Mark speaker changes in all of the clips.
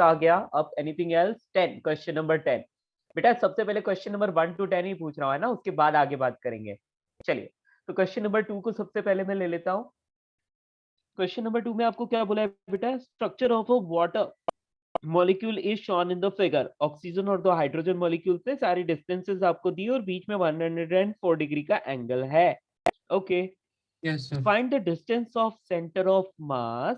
Speaker 1: आ गया। अब anything else? 10, question number 10। बेटा सबसे पहले क्वेश्चन नंबर 1 to 10 ही पूछ रहा हूँ, है ना, उसके बाद आगे बात करेंगे। चलिए, तो क्वेश्चन नंबर 2 को सबसे पहले मैं ले लेता हूँ। क्वेश्चन नंबर 2 में आपको क्या बोला है बेटा? Structure of a water molecule is shown in the figure. Oxygen और दो हाइड्रोजन मॉलिक्यूल से सारी डिस्टेंसेस आपको दी और बीच में 104 डिग्री का एंगल है। Okay,
Speaker 2: yes sir.
Speaker 1: Find the distance of centre of mass,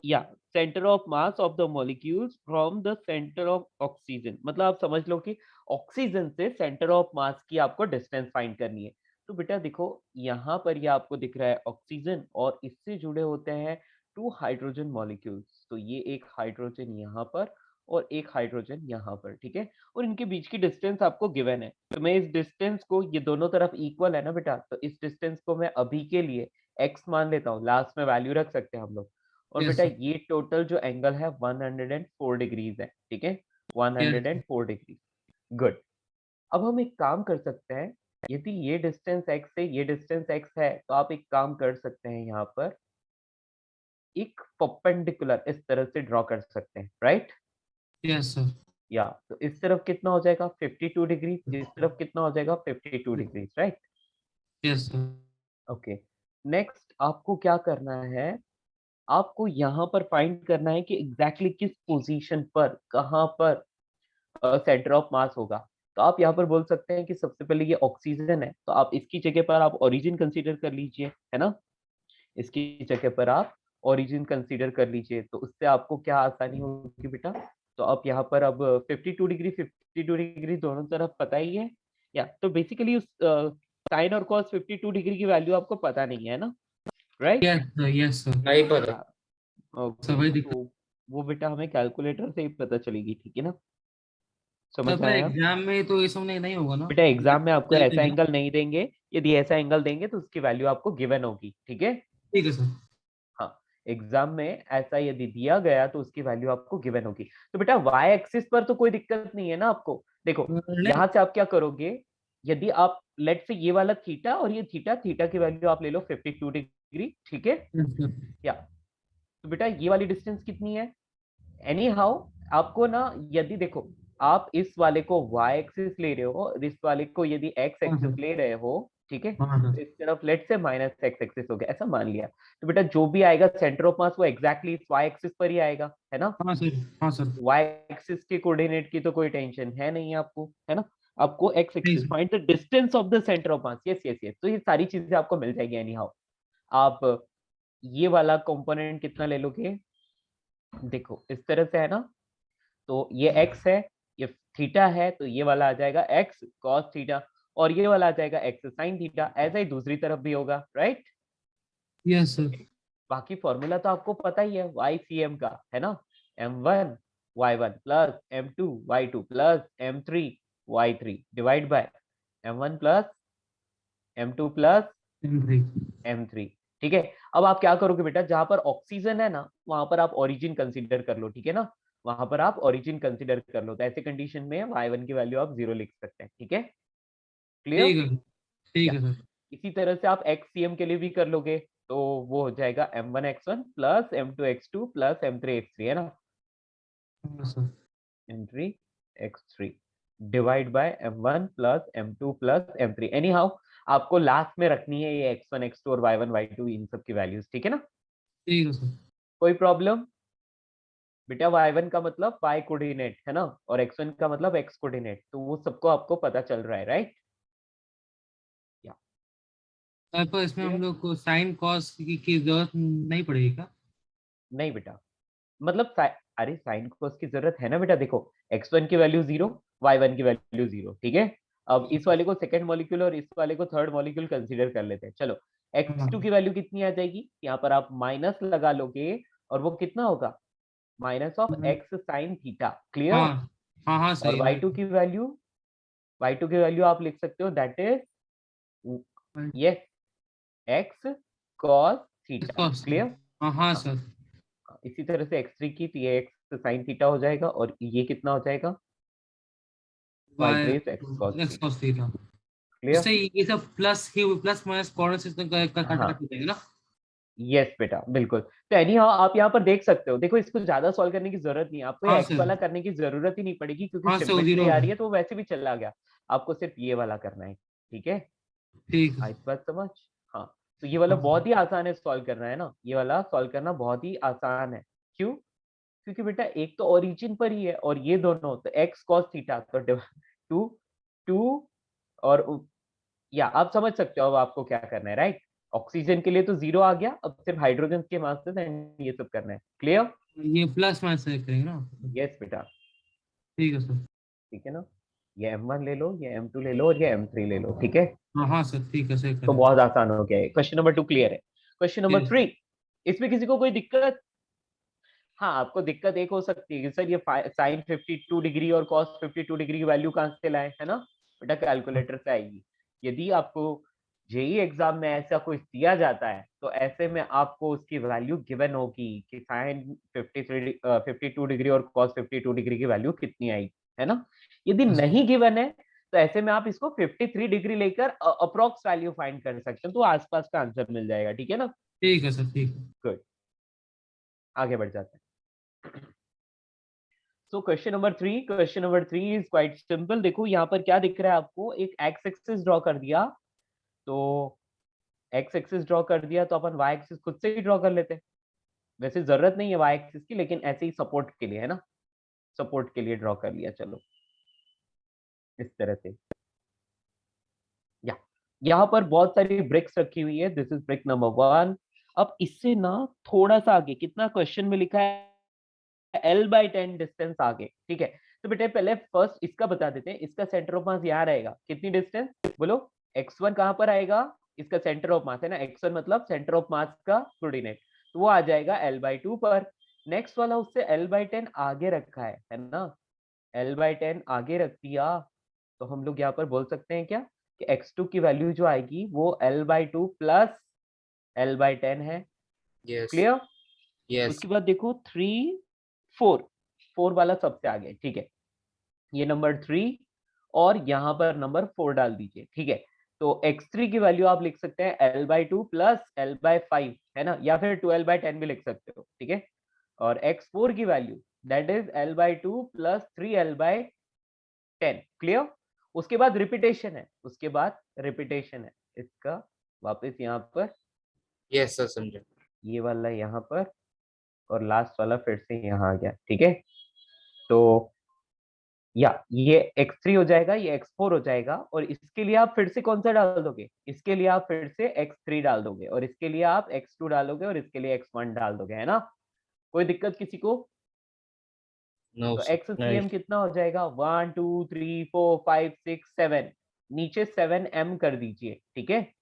Speaker 1: या centre of mass of the molecules from the centre of oxygen. मतलब आप समझ लो कि ऑक्सीजन से सेंटर ऑफ मास की आपको डिस्टेंस फाइंड करनी है। तो बेटा देखो, यहाँ पर ये आपको दिख रहा है ऑक्सीजन और इससे जुड़े होते हैं 2 हाइड्रोजन मॉलिक्यूल्स। तो ये एक हाइड्रोजन यहाँ पर और एक हाइड्रोजन यहाँ पर, ठीक है। और इनके बीच की डिस्टेंस आपको गिवन है। तो मैं इस डिस्टेंस को, ये दोनों तरफ इक्वल है ना बेटा, तो इस डिस्टेंस को मैं अभी के लिए x मान लेता हूँ। लास्ट में वैल्यू रख सकते हैं हम लोग। और
Speaker 2: यस
Speaker 1: बेटा
Speaker 2: सर।
Speaker 1: ये टोटल जो एंगल है 104 डिग्रीज है, ठीक है,
Speaker 2: यस
Speaker 1: 104 डिग्री। गुड। अब हम एक काम कर सकते हैं, यदि ये डिस्टेंस x है, ये डिस्टेंस x है, तो आप एक काम कर सकते हैं, यहाँ पर एक परपेंडिकुलर इस तरह से ड्रॉ कर सकते हैं, राइट?
Speaker 2: Yes sir.
Speaker 1: या तो इस तरफ कितना हो जाएगा 52 डिग्री, इस तरफ कितना हो जाएगा 52 degree, right?
Speaker 2: Yes sir.
Speaker 1: Okay, next आपको क्या करना है? आपको यहाँ पर फाइंड करना है कि एग्जैक्टली किस पोजीशन पर, कहाँ पर सेंटर ऑफ मास होगा। तो आप यहाँ पर बोल सकते हैं कि सबसे पहले ये ऑक्सीजन है, तो आप इसकी जगह पर आप ओरिजिन कंसीडर कर लीजिए, है ना। इसकी जगह पर आप ओरिजिन कंसीडर कर लीजिए, तो उससे आपको क्या आसानी होगी बेटा? तो आप यहाँ पर अब 52 डिग्री 52 डिग्री दोनों तरफ पता ही है। या तो बेसिकली उस साइन और कॉस 52 डिग्री की वैल्यू आपको पता नहीं है ना, right?
Speaker 2: Yes sir. Yes sir.
Speaker 3: नहीं पता।
Speaker 2: सर
Speaker 1: ओके,
Speaker 2: वही दिक्कत।
Speaker 1: तो वो बेटा हमें कैलकुलेटर से ही पता चलेगी, ठीक है ना।
Speaker 2: सर
Speaker 1: समझ
Speaker 2: पर
Speaker 1: आया?
Speaker 2: एग्जाम में तो ये सब नहीं होगा ना।
Speaker 1: बेटा एग्जाम में आपको
Speaker 2: नहीं
Speaker 1: ऐसा
Speaker 2: देंगे।
Speaker 1: एंगल नहीं देंगे। यदि ऐसा एंगल देंगे तो उसकी वैल्यू आपको गिवन होगी, ठीक है।
Speaker 2: ठीक है सर।
Speaker 1: हाँ, एग्जाम में ऐसा यदि दिया गया तो उसकी वैल्यू आपको गिवन होगी। तो बेटा वाई एक्सिस पर तो कोई दिक्कत नहीं है ना आपको। देखो,
Speaker 2: नहीं।
Speaker 1: यहाँ से आप क्या करोगे, यदि आप लेट से ये वाला थीटा और ये थीटा, थीटा की वैल्यू आप ले लो 52 डिग्री, ठीक है।
Speaker 2: Yes sir.
Speaker 1: या तो बेटा ये वाली डिस्टेंस कितनी है? एनी हाउ आपको ना, यदि देखो आप इस वाले को y एक्सिस ले रहे हो और इस वाले को यदि x
Speaker 2: हाँ
Speaker 1: एक्सिस
Speaker 2: सर।
Speaker 1: ले रहे हो, ठीक है,
Speaker 2: हाँ
Speaker 1: तो
Speaker 2: सर।
Speaker 1: इस तरफ लेट से माइनस x एक्सिस हो गया, ऐसा मान लिया। तो बेटा जो भी आएगा सेंटर ऑफ मास वो एग्जैक्टली इस y एक्सिस पर ही आएगा, है ना।
Speaker 2: हाँ सर। हाँ सर।
Speaker 1: y एक्सिस के कोऑर्डिनेट की तो कोई टेंशन है नहीं आपको, है ना। आपको x
Speaker 2: नहीं
Speaker 1: axis,
Speaker 2: sir.
Speaker 1: Find the distance of the centre of mass, yes yes yes, तो ये सारी चीजें आपको मिल जाएगी एनी हाउ। आप ये वाला कंपोनेंट कितना ले लोगे? देखो इस तरह से, है ना। तो ये x है, ये थीटा है, तो ये वाला आ जाएगा x cos थीटा, और ये वाला आ जाएगा x sin थीटा। ऐसा ही दूसरी तरफ भी होगा, राइट?
Speaker 2: Yes sir.
Speaker 1: बाकी फॉर्मूला तो आपको पता ही है YCM का, है ना। m1 y1 plus m2 y2 plus m3 y3 divide by m1 plus m2 plus
Speaker 2: M3।
Speaker 1: m3, ठीक है। अब आप क्या करोगे बेटा, जहां पर ऑक्सीजन है ना वहां पर आप ओरिजिन कंसीडर कर लो, ठीक है ना। वहां पर आप ओरिजिन कंसीडर कर लो, तो ऐसे कंडीशन में y1 की वैल्यू आप 0 लिख सकते हैं, ठीक है। क्लियर?
Speaker 2: ठीक है सर। ठीक
Speaker 1: या
Speaker 2: है सर।
Speaker 1: इसी तरह से आप XCM के लिए भी कर लोगे, तो वो हो जाएगा m1x1 plus m2x2 plus m3x3, है ना।
Speaker 2: हाँ sir.
Speaker 1: m3x3 divide by m1 plus m2 plus m3। Any how आपको लास्ट में रखनी है ये x1 x2 और y1 y2 इन सब की वैल्यूज, ठीक है ना।
Speaker 2: ठीक है सर।
Speaker 1: कोई प्रॉब्लम? बेटा y1 का मतलब y कोऑर्डिनेट, है ना, और x1 का मतलब x कोऑर्डिनेट, तो वो सबको आपको पता चल रहा है, राइट? या
Speaker 2: सर पर इसमें हम
Speaker 1: क्लियर?
Speaker 2: लोग को साइन कॉस की जरूरत नहीं पड़ेगी क्या?
Speaker 1: नहीं बेटा, मतलब अरे साइन कोस की जरूरत है ना बेटा। देखो x1 की वैल्यू 0, y1 की वैल्यू 0, ठीक है। अब इस वाले को सेकंड मॉलिक्यूल और इस वाले को थर्ड मॉलिक्यूल कंसीडर कर लेते हैं, चलो। x2
Speaker 2: हाँ।
Speaker 1: की वैल्यू कितनी आ जाएगी? यहाँ पर आप माइनस लगा लोगे और वो कितना होगा? Minus of x sine theta, clear.
Speaker 2: हाँ। हाँ हाँ
Speaker 1: और
Speaker 2: सही है।
Speaker 1: y2 की वैल्यू आप लिख सकते हो, that is yes x cos theta,
Speaker 2: इसको।
Speaker 1: क्लियर।
Speaker 2: हाँ हाँ
Speaker 1: हाँ,
Speaker 2: सर।
Speaker 1: इसी तरह से x3 की, तो ये x साइन थीटा हो जाएगा और ये कितना हो जाएगा? y
Speaker 2: y
Speaker 1: trace x cos
Speaker 2: x
Speaker 1: theta,
Speaker 2: cos theta.
Speaker 1: Clear.
Speaker 2: इससे ये सब प्लस ही प्लस माइनस कॉर्नर सिस्टम का
Speaker 1: हाँ
Speaker 2: काट देंगे ना।
Speaker 1: यस बेटा बिल्कुल। तो एनी हाउ आप यहाँ पर देख सकते हो, देखो इसको ज्यादा सॉल्व करने की जरूरत नहीं है आपको,
Speaker 2: हाँ
Speaker 1: एक्स
Speaker 2: सर।
Speaker 1: वाला करने की जरूरत ही नहीं पड़ेगी क्योंकि
Speaker 2: हाँ सर, वो
Speaker 1: सिमेट्री
Speaker 2: जीरो
Speaker 1: आ
Speaker 2: है।
Speaker 1: रही है तो वो वैसे भी चला गया। आपको सिर्फ ये वाला करना है, ठीक है।
Speaker 2: ठीक है।
Speaker 1: आई बात समझ। हाँ, तो ये वाला
Speaker 2: हाँ
Speaker 1: बहुत ही आसान है सॉल्व करना, है ना, ये वाला सॉल्व करना बहुत ही आसान है। क्यों? क्योंकि बेटा एक तो ओरिजिन पर ही है और ये दोनों तो एक्स कॉस थीटा तो टू टू और या आप समझ सकते हो अब आपको क्या करना है, राइट। ऑक्सीजन के लिए तो जीरो आ गया, अब सिर्फ हाइड्रोजन के मासेस एंड ये सब करना है। क्लियर?
Speaker 2: ये प्लस माइनस से करेंगे ना।
Speaker 1: यस बेटा।
Speaker 2: ठीक है सर।
Speaker 1: ठीक है ना, ये M1 ले लो, ये M2 ले लो और ये M3 ले लो, ठीक है।
Speaker 2: हाँ हाँ सर, ठीक है सर,
Speaker 1: तो
Speaker 2: करेंगे।
Speaker 1: बहुत आसान हो गया है। क्वेश्चन नंबर 2 क्लियर है। क्वेश्चन नंबर
Speaker 2: ठीक।
Speaker 1: 3, इसमें किसी को कोई दिक्कत? हाँ, आपको दिक्कत एक हो सकती है कि सर ये साइन 52 डिग्री और कॉस 52 डिग्री की वैल्यू कहाँ से लाए, है ना। बेटा कैलकुलेटर से आएगी। यदि आपको जेई एग्जाम में ऐसा कुछ दिया जाता है तो ऐसे में आपको उसकी वैल्यू गिवन होगी कि साइन 52 डिग्री और कॉस 52 डिग्री की वैल्यू कितनी आएगी, है ना। यदि
Speaker 2: हाँ सर।
Speaker 1: नहीं गिवन है तो ऐसे में आप इसको 53 डिग्री लेकर अप्रोक्स वैल्यू फाइंड कर सकते हो, तो आसपास का आंसर मिल जाएगा, ठीक है ना।
Speaker 2: ठीक है सर, ठीक है।
Speaker 1: गुड, आगे बढ़ जाते हैं। So question number 3 is quite simple. देखो यहाँ पर क्या दिख रहा है आपको, एक एक्स एक्सिस ड्रॉ कर दिया, तो एक्स एक्सिस ड्रॉ कर दिया तो अपन वाई एक्सिस खुद से ही ड्रॉ कर लेते हैं। वैसे जरूरत नहीं है वाई एक्सिस की, लेकिन ऐसे ही सपोर्ट के लिए, है ना, सपोर्ट के लिए ड्रॉ कर लिया, चलो इस तरह से। या यहाँ पर बहुत सारी ब्रिक्स रखी हुई है, दिस इज ब्रिक नंबर 1। अब इससे ना थोड़ा सा आगे कितना क्वेश्चन में लिखा है, L/10 डिस्टेंस आगे, ठीक है। तो बेटे पहले फर्स्ट इसका बता देते हैं, इसका सेंटर ऑफ मास यहाँ रहेगा, कितनी डिस्टेंस बोलो, x1 कहां पर आएगा, इसका सेंटर ऑफ मास है ना, x1 मतलब सेंटर ऑफ मास का कोऑर्डिनेट, तो वो आ जाएगा L/2 पर। नेक्स्ट वाला उससे L/10 आगे रखा है ना, L/10 आगे रख दिया, तो हम लोग यहाँ पर बोल सकते हैं क्या कि x2 की वैल्यू जो आएगी वो L/2 प्लस L/10 है।
Speaker 3: Yes
Speaker 1: clear?
Speaker 3: यस
Speaker 1: उसके बाद देखो 3 4, 4 वाला सबसे आगे, ठीक है, ये नंबर 3 और यहाँ पर नंबर 4 डाल दीजिए, ठीक है। तो x3 की वैल्यू आप लिख सकते हैं L/2 प्लस L/5, है ना, या फिर 12/10 भी लिख सकते हो, ठीक है। और x4 की value that is L/2 plus 3L/10। Clear? उसके बाद रिपीटेशन है, उसके बाद रिपीटेशन है इसका, वापस यहाँ पर
Speaker 3: यस सर, समझा।
Speaker 1: ये वाला यहाँ पर और लास्ट वाला फिर से यहाँ आ गया, ठीक है। तो या ये x3 हो जाएगा, ये x4 हो जाएगा, और इसके लिए आप फिर से कौन सा डाल दोगे, इसके लिए आप फिर से x3 डाल दोगे, और इसके लिए आप x2 डालोगे, और इसके लिए x1 डाल दोगे, है ना। कोई दिक्कत किसी को?
Speaker 3: नो
Speaker 1: तो
Speaker 3: सर। नहीं।
Speaker 1: XCM कितना हो जाएगा, 1 2 3 4 5 6 7, नीचे 7m कर दीजिए, ठीक है।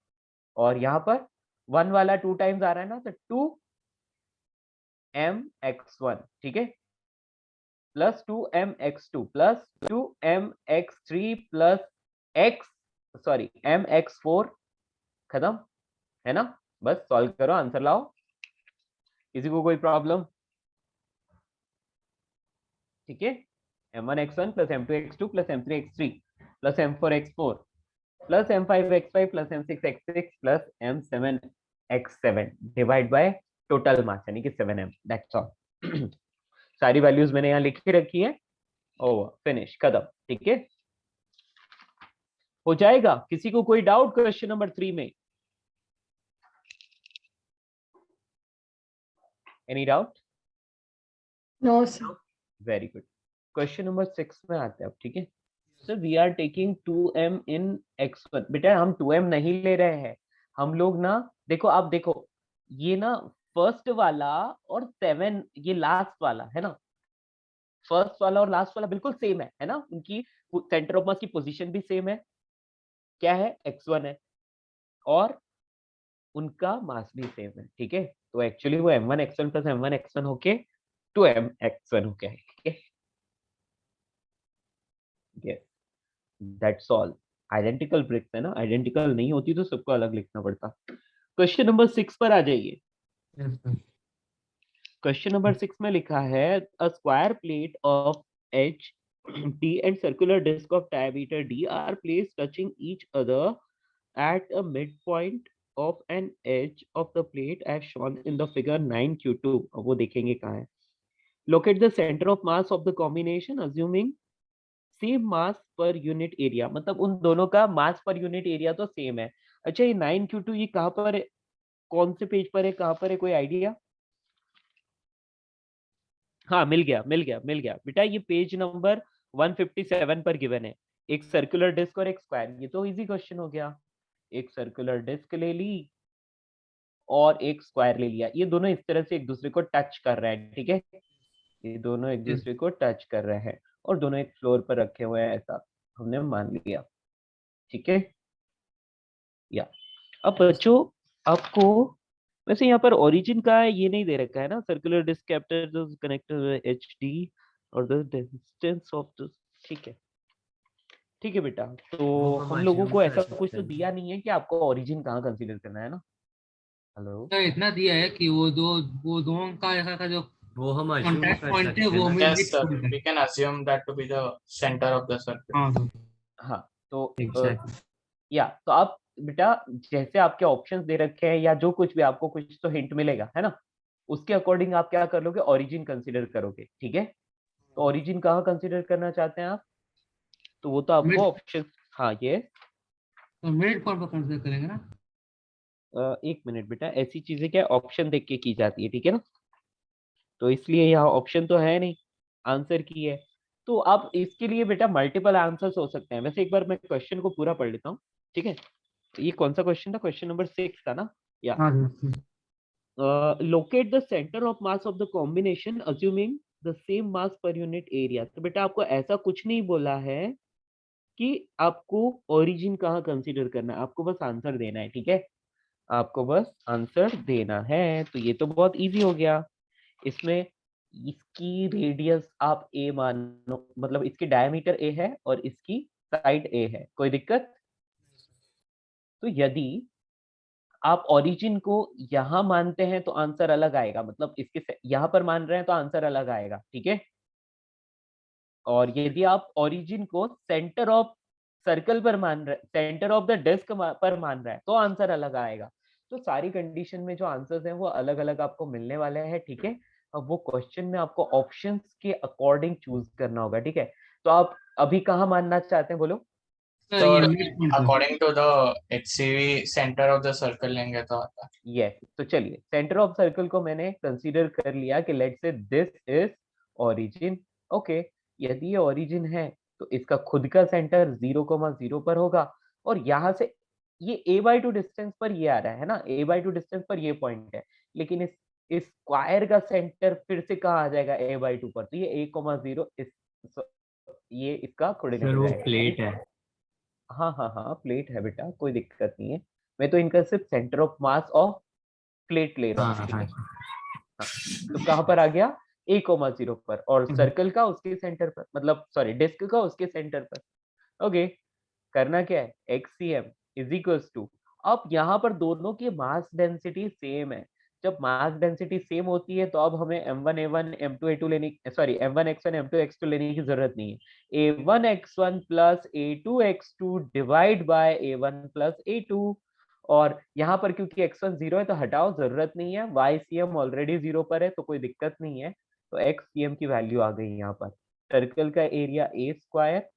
Speaker 1: और यहाँ पर 1 वाला 2 टाइम्स आ रहा है ना, तो 2mx1, ठीक है, plus 2mx2 plus 2mx3 plus x sorry mx4, खत्म, है ना। बस सॉल्व करो, आंसर लाओ। किसी को कोई प्रॉब्लम? ठीक है, m1x1 plus m2x2 plus m3x3 plus m4x4 plus m5x5 plus m6x6 plus m7x7 divide by total mass यानी कि 7m, दैट्स ऑल। सारी वैल्यूज मैंने यहाँ लिख के रखी है, ओवर फिनिश खत्म, ठीक है। हो जाएगा? किसी को कोई डाउट क्वेश्चन नंबर 3 में? Any doubt?
Speaker 4: No sir.
Speaker 1: Very good. Question number 6 में आते हैं अब, ठीक है। Sir we are taking 2m in x1। बेटा हम 2m नहीं ले रहे हैं, हम लोग ना, देखो आप देखो, ये ना फर्स्ट वाला और 7 ये लास्ट वाला है ना, फर्स्ट वाला और लास्ट वाला बिल्कुल सेम है ना, उनकी सेंटर ऑफ मास की पोजीशन भी सेम है, क्या है, x1 है, और उनका मास भी सेम है, ठीक है। तो एक्चुअली वो m1x1 प्लस m1x1 होके 2mx1 हो गया है, ठीक है। Yes, that's all. Identical bricks है ना, आइडेंटिकल नहीं होती तो सबको अलग लिखना पड़ता। क्वेश्चन नंबर 6 पर आ जाइए।
Speaker 2: Yes sir.
Speaker 1: क्वेश्चन नंबर 6 में लिखा है a square plate of H D and circular disc of diameter D are place touching each other at a midpoint of an edge of the plate as shown in the figure 9q2. अब वो देखेंगे कहाँ है. Locate the center of mass of the combination assuming same mass per unit area. मतलब उन दोनों का मास per unit area तो सेम है. अच्छा, ये 9q2 ये कहाँ पर है, कौन से पेज पर है, कहाँ पर है, कोई आइडिया? हाँ, मिल गया बेटा. ये पेज नंबर 157 पर गिवन है. एक सर्कुलर डिस्क और एक स्क्वायर. ये तो इजी क्वेश्चन हो गया. एक सर्कुलर डिस्क ले ली और एक स्क्वायर ले लिया. ये दोनों इस तरह से एक दूसरे को टच कर रहे हैं. ठीक है, ये दोनों एक
Speaker 2: Yes.
Speaker 1: दूसरे को टच कर रहे हैं और दोनों एक फ्लोर पर रखे हुए हैं, ऐसा हमने मान लिया. ठीक है, या अब बच्चों आपको वैसे यहाँ पर ओरिजिन का है, ये नहीं दे रखा है ना. Circular disc capture connected H D और द डिस्टेंस ऑफ द. ठीक है बेटा. तो हम लोगों को ऐसा कुछ तो दिया नहीं है कि आपको ओरिजिन कहाँ कंसीडर करना है ना. हेलो,
Speaker 2: तो इतना दिया है कि वो दोनों का ऐसा का जो
Speaker 5: वो हम assume
Speaker 2: कॉन्टैक्ट
Speaker 5: कर
Speaker 2: पॉइंट है
Speaker 5: सकते
Speaker 2: वो
Speaker 5: हैं ना.
Speaker 2: मिल
Speaker 3: Yes, sir. We can assume that to be the center of the circle.
Speaker 2: हाँ सर.
Speaker 1: हाँ तो
Speaker 5: Exactly.
Speaker 1: या तो आप बेटा जैसे आपके ऑप्शंस दे रखे हैं या जो कुछ भी आपको कुछ तो हिंट मिलेगा है ना, उसके अकॉर्डिंग आप क्या कर लोगे, ओरिजिन कंसीडर करोगे. ठीक है, तो ओरिजिन कहाँ कंसीडर करना चाहते हैं आप, तो वो तो आपको
Speaker 2: Mid-
Speaker 1: ऑप्शन. हाँ, ये
Speaker 2: तो मिड पॉइंट पर कंसीडर करेंगे ना.
Speaker 1: एक मिनट बेटा, ऐसी चीजें क्या ऑप्शन देख के की जाती है. ठीक है ना, तो इसलिए यहाँ ऑप्शन तो है नहीं, आंसर की है. तो आप इसके लिए बेटा मल्टीपल आंसर्स हो सकते हैं. वैसे एक बार मैं क्वेश्चन को पूरा पढ़ लेता हूँ. ठीक है, तो ये कौन सा क्वेश्चन था, क्वेश्चन नंबर 6 था ना. या
Speaker 2: हाँ sir.
Speaker 1: Locate the centre of mass of the combination assuming the same mass per unit area. तो बेटा आपको ऐसा कुछ नहीं बोला है कि आपको ओरिजिन कहाँ कंसीडर करना है, आपको बस आंसर देना है. ठीक है, आपको बस आंसर देना है. तो ये तो बहुत इजी हो गया. इसमें इसकी रेडियस आप ए मानो, मतलब इसकी डायमीटर ए है और इसकी साइड ए है. कोई दिक्कत? तो यदि आप ओरिजिन को यहाँ मानते हैं तो आंसर अलग आएगा. मतलब इसके यहाँ पर मान रहे हैं तो आंसर अलग आएगा. ठीक है, और यदि आप ओरिजिन को सेंटर ऑफ सर्कल पर मान रहे, सेंटर ऑफ द डिस्क पर मान रहे हैं तो आंसर अलग आएगा. तो सारी कंडीशन में जो आंसर्स हैं वो अलग अलग आपको मिलने वाले हैं. ठीक है, अब वो क्वेश्चन में आपको ऑप्शंस के अकॉर्डिंग चूज करना होगा. ठीक है, तो आप अभी कहाँ मानना चाहते हैं, बोलो.
Speaker 2: सर ये
Speaker 3: So,
Speaker 2: मिड पॉइंट पर.
Speaker 3: according to the HCV, center of the circle लेंगे तो आता है.
Speaker 1: यस, तो चलिए सेंटर ऑफ सर्कल को मैंने कंसीडर कर लिया कि let's say this is origin. Okay, यदि ये ओरिजिन है तो इसका खुद का सेंटर 0,0 पर होगा और यहाँ से ये a/2 डिस्टेंस पर ये आ रहा है ना, a/2 डिस्टेंस पर ये पॉइंट है. लेकिन इस स्क्वायर का सेंटर फिर से कहाँ आ जाएगा, a/2 पर. तो ये a,0 ये इसका
Speaker 5: सर वो
Speaker 1: कोऑर्डिनेट
Speaker 5: प्लेट है.
Speaker 1: हाँ हाँ हाँ, प्लेट है बेटा, कोई दिक्कत नहीं है. मैं तो इनका सिर्फ centre of mass of plate ले रहा हूँ.
Speaker 5: हाँ
Speaker 1: ठीक है,
Speaker 5: हाँ.
Speaker 1: तो कहाँ पर आ गया, a,0 पर, और सर्कल का उसके सेंटर पर, मतलब सॉरी डिस्क का उसके सेंटर पर. ओके, करना क्या है, xcm इज इक्वल्स टू. अब यहाँ पर दोनों की मास डेंसिटी सेम है. जब मास डेंसिटी सेम होती है तो अब हमें m1a1 m2a2 लेने, सॉरी m1x1 m2x2 लेने की जरूरत नहीं है. a1x1 plus a2x2 divide by a1 plus a2. और यहाँ पर क्योंकि x1 0 है तो हटाओ, जरूरत नहीं है. ycm ऑलरेडी 0 पर है तो कोई दिक्कत नहीं है. तो xcm की वैल्यू आ गई यहाँ पर. सर्कल का area a square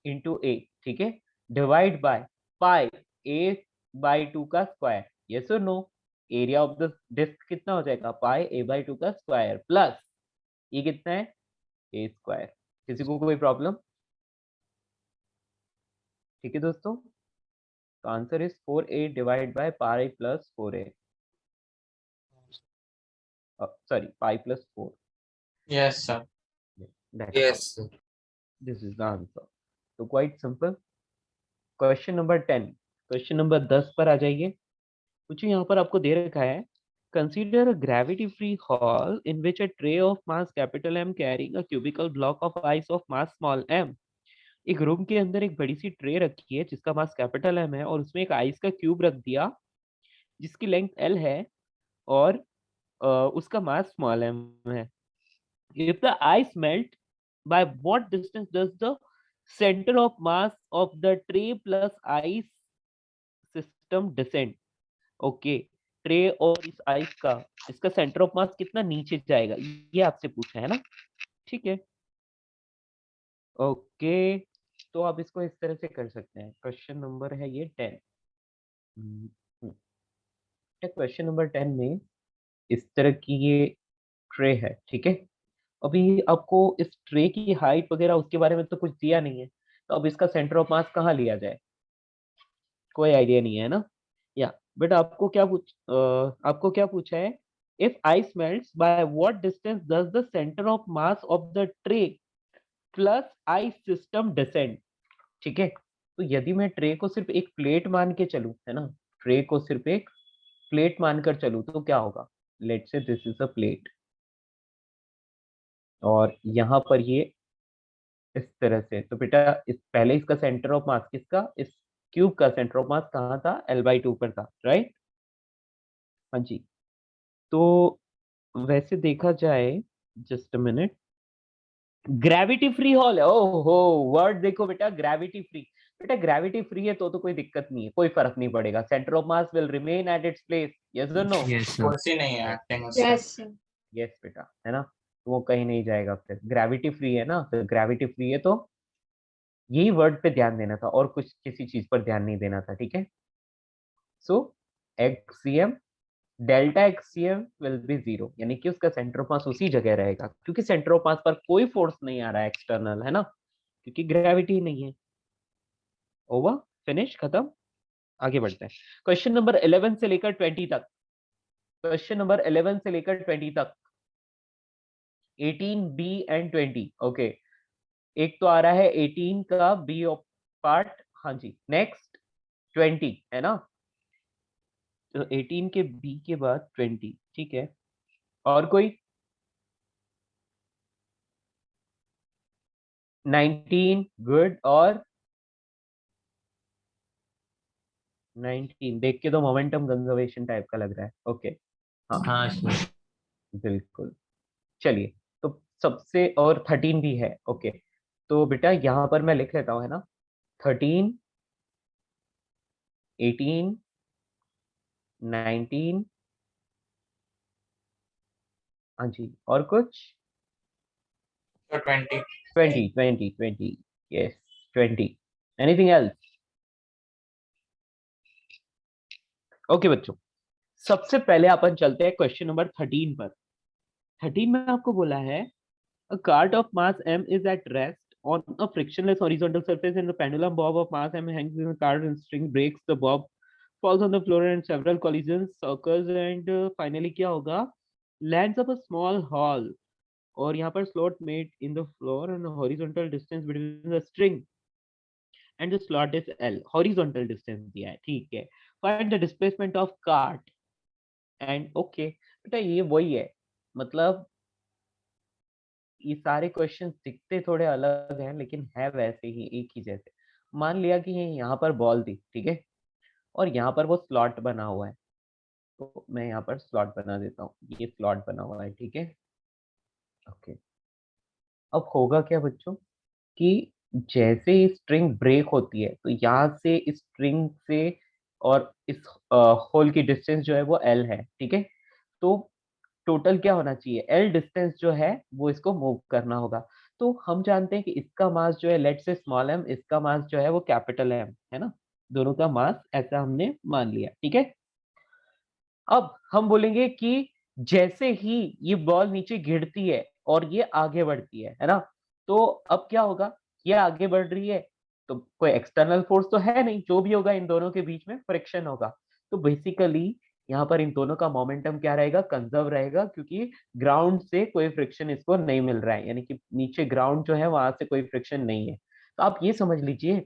Speaker 1: into a. ठीक है, डिवाइड बाय पाई a/2 का स्क्वायर. यस और no, area of the disc कितना हो जाएगा, पाई a/2 का स्क्वायर प्लस ये कितना है, a स्क्वायर. किसी को कोई प्रॉब्लम? ठीक है दोस्तों, तो answer is 4a divide by pi plus 4a, sorry pi plus 4.
Speaker 3: Yes, sir. Yes, sir.
Speaker 1: This is the answer. तो quite simple. Question number 10, question number 10 पर आ जाइए. कुछ यहाँ पर आपको दे रखा है, consider a gravity free hall in which a tray of mass capital M carrying a cubical block of ice of mass small m. एक रूम के अंदर एक बड़ी सी ट्रे रखी है जिसका मास कैपिटल एम है और उसमें एक आइस का क्यूब रख दिया जिसकी लेंथ एल है और उसका मास स्मॉल एम है. If the ice melt by what distance does the center of mass of the tray plus ice system descend? Okay, tray और इस आइस का, इसका सेंटर ऑफ मास कितना नीचे जाएगा, ये आपसे पूछा है ना, ठीक है। ओके, तो आप इसको इस तरह से कर सकते हैं। क्वेश्चन नंबर है ये 10। क्वेश्चन नंबर 10 में इस तरह की ये ट्रे है, ठीक है। अभी आपको इस ट्रे की हाइट वगैरह उसके बारे में तो कुछ दिया नहीं है, तो अब इसका सेंटर ऑफ मास कहाँ लिया जाए, कोई आइडिया नहीं है ना। या बट आपको क्या पूछा है, if ice melts by what distance does the centre of mass of the tray plus ice system descend, ठीक है। तो यदि मैं ट्रे को सिर्फ एक प्लेट मान के चलूं, है ना, ट्रे को सिर्फ एक प्लेट मानकर चलूं तो क्या होगा, let's say this is a plate, और यहाँ पर ये इस तरह से, तो बेटा इस पहले इसका सेंटर ऑफ मास किसका, इस क्यूब का सेंटर ऑफ मास कहाँ था, L/2 पर था, राइट। हाँ जी। तो वैसे देखा जाए, just a minute, gravity free hall है, ओहो, वर्ड देखो बेटा, ग्रेविटी फ्री। बेटा ग्रेविटी फ्री है तो कोई दिक्कत नहीं है, कोई फर्क नहीं पड़ेगा, centre of mass will remain at its place, yes और नो।
Speaker 2: Yes sir.
Speaker 3: फोर्स ही नहीं है एक्टिंग उससे।
Speaker 4: Yes, sir.
Speaker 1: यस बेटा, है ना, तो वो कहीं नहीं जाएगा, फिर ग्रेविटी फ्री है ना, तो ग्रेविटी फ्री है तो यही वर्ड पे ध्यान देना था और कुछ किसी चीज पर ध्यान नहीं देना था, ठीक है। सो एक्सीएम, डेल्टा एक्सीएम विल बी 0, यानी कि उसका सेंटर ऑफ मास उसी जगह रहेगा, क्योंकि सेंटर ऑफ मास पर कोई फोर्स नहीं आ रहा है एक्सटर्नल, है ना, क्योंकि ग्रेविटी नहीं है। ओवर, फिनिश, खत्म। आगे बढ़ते हैं, क्वेश्चन नंबर 11 से लेकर 20 तक, क्वेश्चन नंबर 11 से लेकर 20 तक, 18 बी एंड 20, ओके। एक तो आ रहा है 18 का बी ऑफ पार्ट, हाँ जी, नेक्स्ट 20, है ना, तो 18 के बी के बाद 20, ठीक है। और कोई, 19, गुड, और 19 देख के तो मोमेंटम कंजर्वेशन टाइप का लग रहा है, ओके। हाँ
Speaker 2: हाँ सर।
Speaker 1: बिल्कुल, चलिए, तो सबसे, और 13 भी है, ओके। तो बेटा यहाँ पर मैं लिख लेता हूँ, है ना, 13, 18, 19, हाँ जी, और कुछ,
Speaker 3: तो 20।
Speaker 1: 20, 20, 20, यस, 20, एनीथिंग एल्स, ओके बच्चों। सबसे पहले अपन चलते हैं क्वेश्चन नंबर 13 पर। 13 में आपको बोला है, a cart of mass m is at rest on a frictionless horizontal surface and the pendulum bob of mass m hangs in the cart and string breaks, the bob falls on the floor and several collisions occurs and finally क्या होगा, lands up a small hole, और यहाँ पर slot made in the floor and a horizontal distance between the string and the slot is L, horizontal distance दिया है, ठीक है। find the displacement of cart and okay, बेटा ये वही है, मतलब ये सारे क्वेश्चन दिखते थोड़े अलग हैं लेकिन है वैसे ही एक ही जैसे। मान लिया कि ये यहाँ पर बॉल थी, ठीक है, और यहाँ पर वो स्लॉट बना हुआ है, तो मैं यहाँ पर स्लॉट बना देता हूँ, ये स्लॉट बना हुआ है, ठीक है, ओके। अब होगा क्या बच्चों, कि जैसे ही स्ट्रिंग ब्रेक होती है तो यहाँ से इस स्ट्रिंग से और इस होल की डिस्टेंस जो है वो L है, ठीक है। तो टोटल क्या होना चाहिए, L डिस्टेंस जो है वो इसको मूव करना होगा। तो हम जानते हैं कि इसका मास जो है, लेट से स्मॉल m, इसका मास जो है वो कैपिटल M, है ना, दोनों का मास ऐसा हमने मान लिया, ठीक है। अब हम बोलेंगे कि जैसे ही ये बॉल नीचे गिरती है और ये आगे बढ़ती है ना, तो अब क्या होगा, ये आगे बढ़ रही है तो कोई एक्सटर्नल फोर्स तो है नहीं, जो भी होगा इन दोनों के बीच में फ्रिक्शन होगा। तो बेसिकली यहाँ पर इन दोनों का मोमेंटम क्या रहेगा, कंजर्व रहेगा, क्योंकि ग्राउंड से कोई फ्रिक्शन इसको नहीं मिल रहा है, यानी कि नीचे ग्राउंड जो है वहां से कोई फ्रिक्शन नहीं है। तो आप ये समझ लीजिए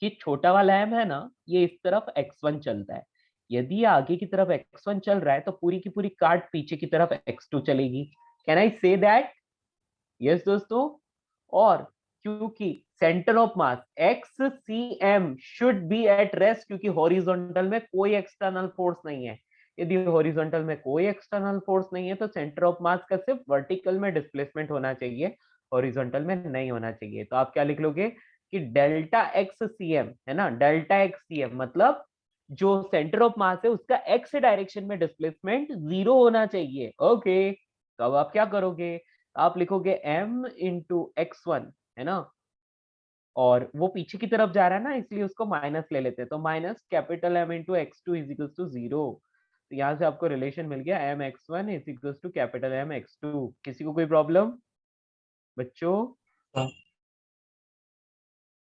Speaker 1: कि छोटा वाला m है ना, ये इस तरफ x1 चलता है, यदि ये आगे की तरफ x1 चल रहा है तो पूरी की पूरी कार्ट पीछे की तरफ x2 चलेगी। Can I say that, yes दोस्तों। और क्योंकि centre of mass XCM should be at rest, क्योंकि हॉरिजॉन्टल में कोई एक्सटर्नल फोर्स नहीं है, यदि हॉरिजॉन्टल में कोई एक्सटर्नल फोर्स नहीं है तो सेंटर ऑफ मास का सिर्फ वर्टिकल में डिस्प्लेसमेंट होना चाहिए, हॉरिजॉन्टल में नहीं होना चाहिए। तो आप क्या लिख लोगे कि डेल्टा एक्स सी एम, है ना, डेल्टा एक्स सी एम मतलब जो सेंटर ऑफ मास है उसका एक्स डायरेक्शन में डिस्प्लेसमेंट 0 होना चाहिए। ओके, तो अब आप क्या करोगे, आप लिखोगे m इंटू x1, है ना, और वो पीछे की तरफ जा रहा है ना, इसलिए उसको माइनस ले लेते हैं, तो minus capital M into x2 is equal to 0। तो यहाँ से आपको रिलेशन मिल गया m x1 is equal to capital M x2। किसी को कोई प्रॉब्लम बच्चों?
Speaker 3: हाँ।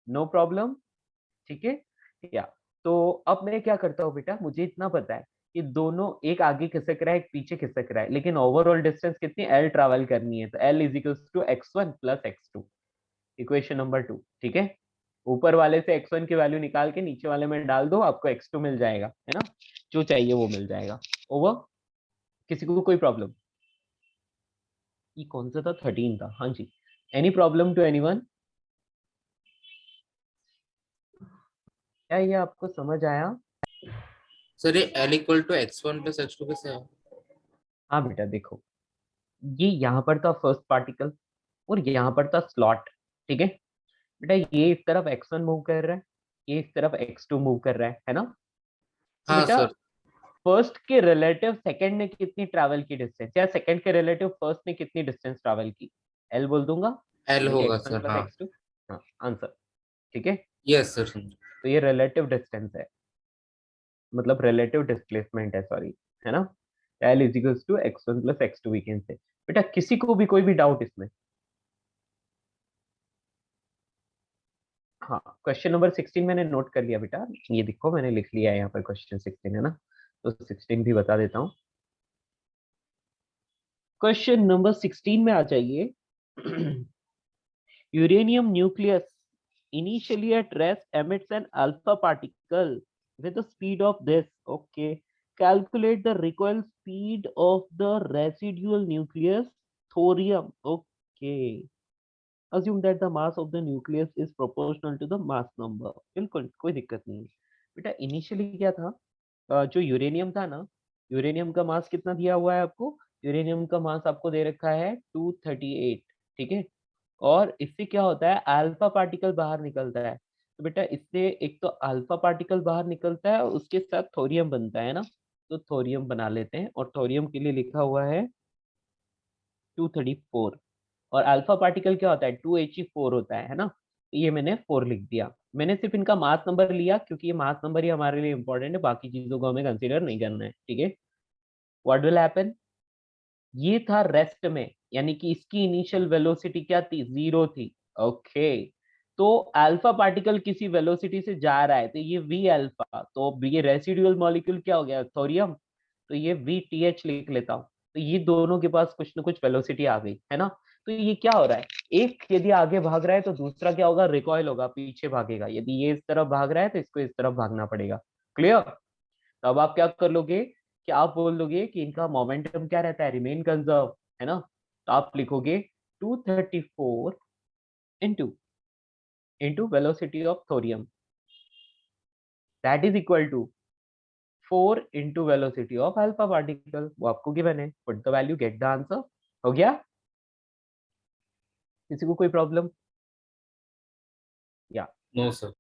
Speaker 1: नो प्रॉब्लम, ठीक है। या तो अब मैं क्या करता हूँ बेटा, मुझे इतना पता है कि दोनों, एक आगे खिसक रहा है एक पीछे खिसक रहा है, लेकिन ओवरऑल डिस्टेंस कितनी l ट्रैवल करनी है, तो l is equal to x1 plus x2, equation number 2, ठीक है। ऊपर वाले से x1 की वैल्यू निकाल के नीचे वाले में डाल दो, आपको x2 मिल जाएगा, है ना, जो चाहिए वो मिल जाएगा। ओवर। किसी को कोई प्रॉब्लम? ये कौन सा था, 13 था, हाँ जी। Any problem to anyone? क्या ये आपको समझ आया?
Speaker 5: सर ये L equal to x1 plus x2 कैसे है?
Speaker 1: हाँ बेटा देखो, ये यहाँ पर था फर्स्ट पार्टिकल और यहाँ पर था स्लॉट, ठीक है बेटा। ये इस तरफ x1 मूव कर रहा है, ये इस तरफ x2 मूव कर रहा है ना। तो
Speaker 5: हाँ
Speaker 1: बेटा
Speaker 5: सर।
Speaker 1: फर्स्ट के रिलेटिव सेकंड ने कितनी ट्रैवल की डिस्टेंस, या सेकंड के रिलेटिव फर्स्ट ने कितनी डिस्टेंस ट्रैवल की, एल बोल दूंगा,
Speaker 5: L
Speaker 1: यानी कि
Speaker 5: होगा
Speaker 1: x1
Speaker 5: सर।
Speaker 1: प्लस
Speaker 5: हाँ
Speaker 1: x2। हाँ आंसर, ठीक है।
Speaker 5: यस सर समझ।
Speaker 1: तो ये रिलेटिव डिस्टेंस है, मतलब रिलेटिव डिस्प्लेसमेंट है, सॉरी, है ना। L is equals to x1 plus x2 we can say. बेटा किसी को भी कोई भी डाउट इसमें? हाँ, क्वेश्चन नंबर 16 मैंने नोट कर लिया बेटा, ये देखो मैंने लिख लिया है यहाँ पर क्वेश्चन 16, है ना, तो 16 भी बता देता हूँ। क्वेश्चन नंबर 16 में आ जाइए। Uranium nucleus initially at rest emits an alpha particle with the speed of this. Okay. Calculate the recoil speed of the residual nucleus thorium. Okay. Assume that the mass of the nucleus is proportional to the mass number. बिल्कुल कोई दिक्कत नहीं है बेटा। Initially क्या था, जो uranium था ना, यूरेनियम का मास कितना दिया हुआ है आपको, यूरेनियम का मास आपको दे रखा है 238, ठीक है। और इससे क्या होता है, अल्फा पार्टिकल बाहर निकलता है। तो बेटा इससे एक तो अल्फा पार्टिकल बाहर निकलता है और उसके साथ थोरियम बनता है ना, तो थोरियम बना लेते हैं, और थोरियम के लिए लिखा हुआ है 234। और अल्फा पार्टिकल क्या होता है, 2He4 होता है ना, तो ये मैंने 4 लिख दिया। मैंने सिर्फ इनका मास नंबर लिया क्योंकि ये मास नंबर ही हमारे लिए इंपॉर्टेंट है, बाकी चीजों को हमें कंसीडर नहीं करना है, ठीक है। व्हाट विल हैपन, ये था रेस्ट में, यानी कि इसकी इनिशियल वेलोसिटी क्या थी, 0 थी। ओके, तो अल्फा पार्टिकल किसी वेलोसिटी से जा रहा है, तो ये वी अल्फा, तो ये रेसिडुअल मॉलिक्यूल क्या हो गया, थोरियम, तो ये VTH लिख लेता हूँ। तो ये दोनों के पास कुछ ना कुछ वेलोसिटी आ गई, है ना। तो ये क्या हो रहा है, एक यदि आगे भाग रहा है तो दूसरा क्या होगा, रिकॉइल होगा, पीछे भागेगा। यदि ये इस तरफ भाग रहा है तो इसको इस तरफ भागना पड़ेगा। क्लियर? तो अब आप क्या कर लोगे कि आप बोल दोगे कि इनका मोमेंटम क्या रहता है, रिमेन कंजर्व, है ना। तो आप लिखोगे 234 into into velocity of thorium, that is equal to 4 into velocity of alpha particle, वो आपको गिवन है। Put the value, get the answer. हो गया? किसी को कोई प्रॉब्लम? या
Speaker 5: no sir.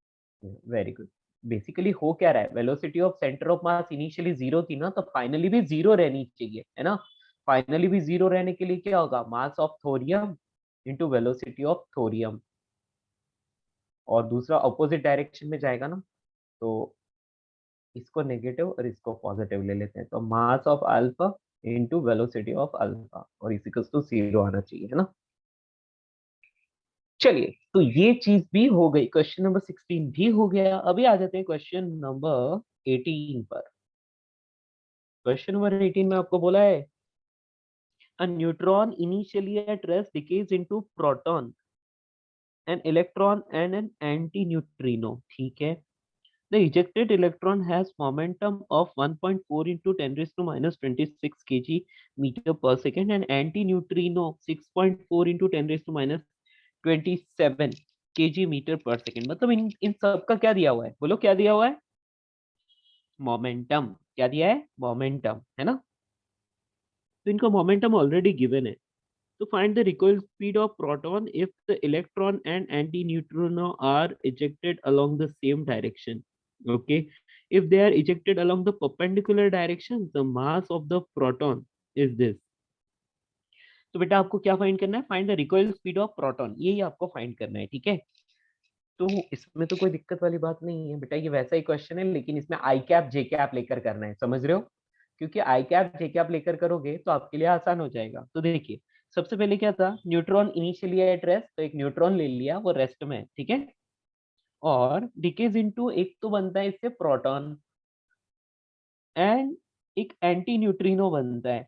Speaker 1: Very good. Basically हो क्या रहा है, velocity of centre of mass initially 0 थी ना, तो फाइनली भी 0 रहनी चाहिए, है ना। फाइनली भी 0 रहने के लिए क्या होगा, mass of thorium into velocity of thorium, और दूसरा ऑपोजिट डायरेक्शन में जाएगा ना, तो इसको नेगेटिव और इसको पॉजिटिव ले लेते हैं, तो mass of alpha into velocity of alpha, और इसी को 0 आना चाहिए, है ना। चलिए, तो ये चीज भी हो गई, क्वेश्चन नंबर 16 भी हो गया। अभी आ जाते हैं क्वेश्चन नंबर 18 पर। क्वेश्चन नंबर 18 में आपको बोला है, a neutron initially at rest decays into proton, an electron and an antineutrino, ठीक है। The ejected electron has momentum of 1.4 into 10 raised to minus 26 kg meter per second, and antineutrino 6.4 into 10 raised to minus 27 kg metre पर second. मतलब इन सब का क्या दिया हुआ है, बोलो क्या दिया हुआ है, मोमेंटम। क्या दिया है, मोमेंटम, है ना। तो इनका मोमेंटम ऑलरेडी गिवन है। तो find the recoil speed of proton if the electron and antineutrino are ejected along the same direction. Okay, if they are ejected along the perpendicular direction, the mass of the proton is this. तो बेटा आपको क्या find करना है? Find the recoil speed of proton, यही आपको find करना है, ठीक है? तो इसमें तो कोई दिक्कत वाली बात नहीं है बेटा, ये वैसा ही क्वेश्चन है, लेकिन इसमें आई कैप जे कैप लेकर करना है, समझ रहे हो? क्योंकि आई कैप जे कैप लेकर करोगे तो आपके लिए आसान हो जाएगा। तो देखिए, सबसे पहले क्या था, न्यूट्रॉन इनिशियली एट रेस्ट, तो एक न्यूट्रॉन ले लिया, वो रेस्ट में है, ठीक है? और डिकेज इनटू, एक तो बनता है इससे प्रोटॉन एंड एक एंटी न्यूट्रिनो बनता है।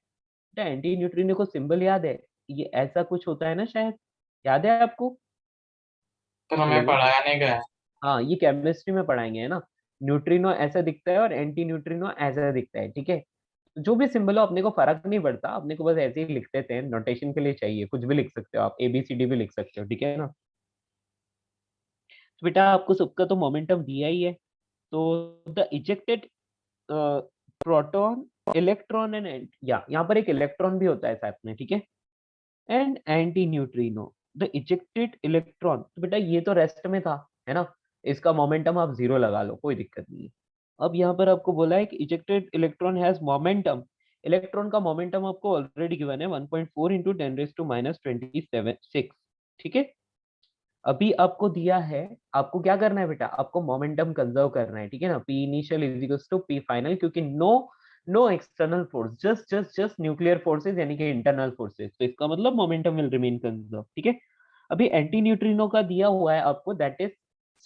Speaker 1: बेटा एंटी न्यूट्रिनो को सिंबल याद है? ये ऐसा कुछ होता है ना, शायद याद है आपको?
Speaker 3: तो हमें
Speaker 1: हेलो?
Speaker 3: पढ़ाया नहीं गया है।
Speaker 1: हाँ, ये केमिस्ट्री में पढ़ाएंगे, है ना? न्यूट्रिनो ऐसा दिखता है और एंटी न्यूट्रिनो ऐसा दिखता है, ठीक है? जो भी सिंबल हो, अपने को फर्क नहीं पड़ता, अपने को बस ऐसे ही लिख देते हैं, नोटेशन के लिए चाहिए, कुछ भी लिख सकते हो आप, ABCD भी लिख सकते हो, ठीक है ना? तो बेटा आपको सबका तो मोमेंटम दिया ही है, तो the ejected proton, electron and यहाँ पर एक इलेक्ट्रॉन भी होता है साथ में, ठीक है? And anti neutrino, the ejected electron, तो बेटा ये तो रेस्ट में था, है ना? इसका मोमेंटम आप 0 लगा लो, कोई दिक्कत नहीं है। अब यहाँ पर आपको बोला है कि ejected electron has momentum, electron का मोमेंटम आपको ऑलरेडी गिवन है 1.4 इंटू 10⁻⁻26, ठीक है? अभी आपको दिया है, आपको क्या करना है बेटा, आपको मोमेंटम कंजर्व करना है, ठीक है ना? P initial is equals to P final, क्योंकि no external force, just nuclear forces, यानी कि इंटरनल फोर्सेस, तो इसका मतलब मोमेंटम विल रिमेन कंजर्व, ठीक है? अभी एंटी न्यूट्रिनो का दिया हुआ है आपको, दैट इज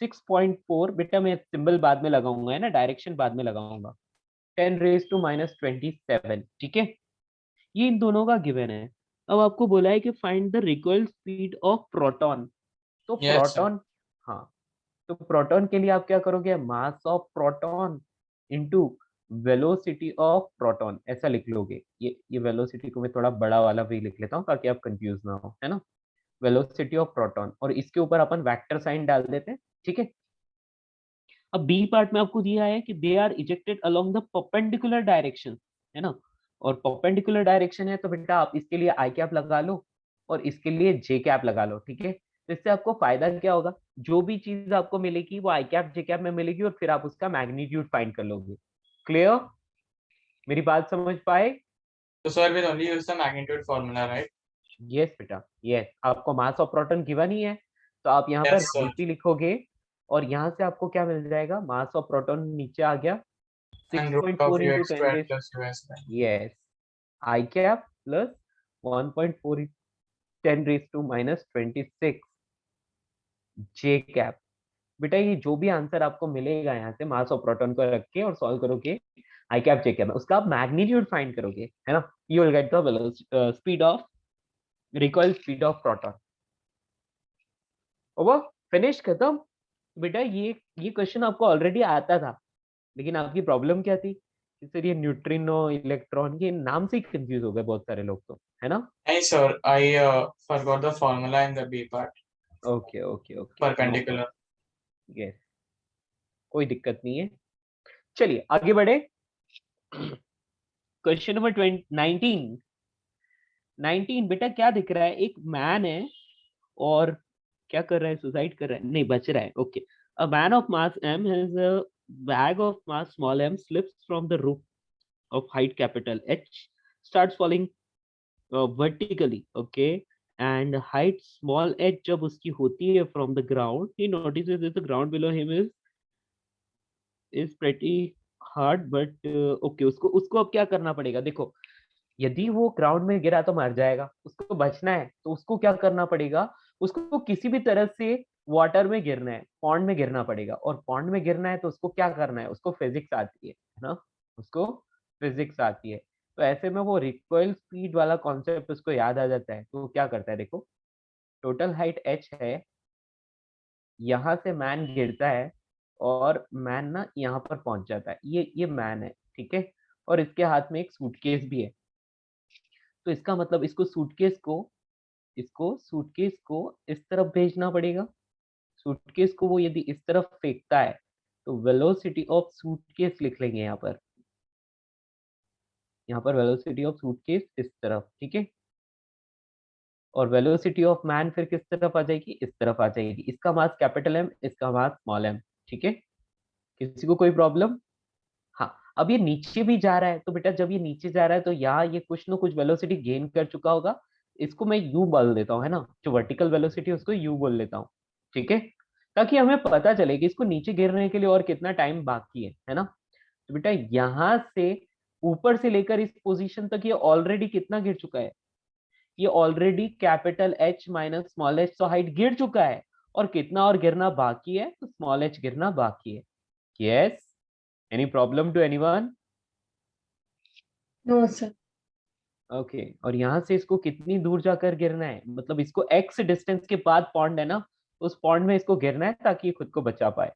Speaker 1: 6.4, बेटा मैं सिंबल बाद में लगाऊंगा, है ना, डायरेक्शन बाद में लगाऊंगा, 10⁻27, ठीक है? ये इन दोनों का गिवन है। अब आपको बोला है कि find the recoil speed of proton, तो
Speaker 3: Yes, sir.
Speaker 1: प्रोटॉन, हाँ, तो प्रोटॉन के लिए आप क्या करोगे, mass of proton into velocity of proton, ऐसा लिख लोगे। ये वेलोसिटी को मैं थोड़ा बड़ा वाला भी लिख लेता हूँ ताकि आप कंफ्यूज ना हो, है ना? वेलोसिटी ऑफ प्रोटॉन, और इसके ऊपर अपन वेक्टर साइन डाल देते हैं, ठीक है? अब बी पार्ट में आपको दिया है कि they are ejected along the perpendicular direction, है ना? और परपेंडिकुलर डायरेक्शन है तो बेटा आप इसके लिए आई कैप लगा लो और इसके लिए जे कैप लगा लो, ठीक है? तो इससे आपको फायदा क्या होगा, जो भी चीज आपको मिलेगी वो आई कैप जे कैप में मिलेगी, और फिर आप उसका मैग्नीट्यूड फाइंड कर लोगे। क्लियर? मेरी बात समझ पाए?
Speaker 3: So sir, we'll only use the magnitude formula, right?
Speaker 1: Yes बेटा, यस। आपको मास ऑफ प्रोटॉन गिवन ही है, तो आप यहाँ पर
Speaker 3: Yes, sir.
Speaker 1: Vp लिखोगे, और यहाँ से आपको क्या मिल जाएगा, मास ऑफ प्रोटॉन नीचे आ गया,
Speaker 3: And root
Speaker 1: 6.4
Speaker 3: of
Speaker 1: into
Speaker 3: ux
Speaker 1: 10
Speaker 3: squared
Speaker 1: raised,
Speaker 3: plus us squared.
Speaker 1: yes, I cap plus 1.4 10⁻⁻26 J cap। बेटा ये जो भी आंसर आपको मिलेगा यहाँ से मास ऑफ प्रोटॉन को रख के और सॉल्व करोगे आई कैप जे कैप, उसका आप मैग्नीट्यूड फाइंड करोगे, है ना? You will get the speed of recoil speed of proton. Over, finish, खत्म। बेटा ये क्वेश्चन आपको ऑलरेडी आता था, लेकिन आपकी प्रॉब्लम क्या थी कि सर ये न्यूट्रिनो इलेक्ट्रॉन, ये नाम से ही कंफ्यूज हो गए बहुत सारे लोग, तो है ना?
Speaker 3: Hey sir, I forgot the formula in the B part.
Speaker 1: Okay okay okay,
Speaker 3: Perpendicular.
Speaker 1: Yes, कोई दिक्कत नहीं है। चलिए आगे बढ़े। क्वेश्चन नंबर 19 बेटा क्या दिख रहा है, एक मैन है और क्या कर रहा है, सुसाइड कर रहा है, नहीं बच रहा है, okay. A man of mass m has a bag of mass small m slips from the roof of height capital H, starts falling vertically, okay, and height small h जब उसकी होती है from the ground, he notices that the ground below him is pretty hard but okay, उसको उसको अब क्या करना पड़ेगा, देखो यदि वो ग्राउंड में गिरा तो मर जाएगा, उसको बचना है तो उसको क्या करना पड़ेगा, उसको किसी भी तरह से वाटर में गिरना है, पॉन्ड में गिरना पड़ेगा, और पॉन्ड में गिरना है तो उसको क्या करना है, उसको फिजिक्स आती है ना, उसको फिजिक्स आती है। तो ऐसे में वो रिकॉइल स्पीड वाला कॉन्सेप्ट उसको याद आ जाता है, तो वो क्या करता है, देखो टोटल हाइट h है, यहाँ से मैन गिरता है और मैन ना यहाँ पर पहुंच जाता है, ये मैन है, ठीक है? और इसके हाथ में एक सूटकेस भी है, तो इसका मतलब इसको सूटकेस को इस तरफ भेजना पड़ेगा। सूटकेस को वो यदि इस तरफ फेंकता है तो वेलोसिटी ऑफ सूटकेस लिख लेंगे यहाँ पर वेलोसिटी ऑफ सूटकेस इस तरफ, ठीक है? और वेलोसिटी ऑफ मैन फिर किस तरफ आ जाएगी, इस तरफ आ जाएगी। इसका मास कैपिटल M, इसका मास स्मॉल m, ठीक है? किसी को कोई प्रॉब्लम? अब ये नीचे भी जा रहा है, तो बेटा जब ये नीचे जा रहा है तो यहाँ ये कुछ ना कुछ वेलोसिटी गेन कर चुका होगा। इसको मैं यू बोल देता हूँ, है ना, जो वर्टिकल वेलोसिटी है उसको यू बोल लेता हूँ, ठीक है, ताकि हमें पता चले कि इसको नीचे गिरने के लिए और कितना टाइम बाकी है ना। तो बेटा यहाँ से ऊपर से लेकर इस पोजीशन तक ये ऑलरेडी कितना गिर चुका है, ये already capital H minus small H, तो हाइट गिर चुका है, और कितना और गिरना बाकी है, तो स्मॉल एच गिरना बाकी है। Yes, any problem to anyone?
Speaker 4: No, sir.
Speaker 1: Okay, और यहाँ से इसको कितनी दूर जाकर गिरना है, मतलब इसको एक्स डिस्टेंस के बाद पॉन्ड है ना, उस पॉन्ड में इसको गिरना है ताकि ये खुद को बचा पाए।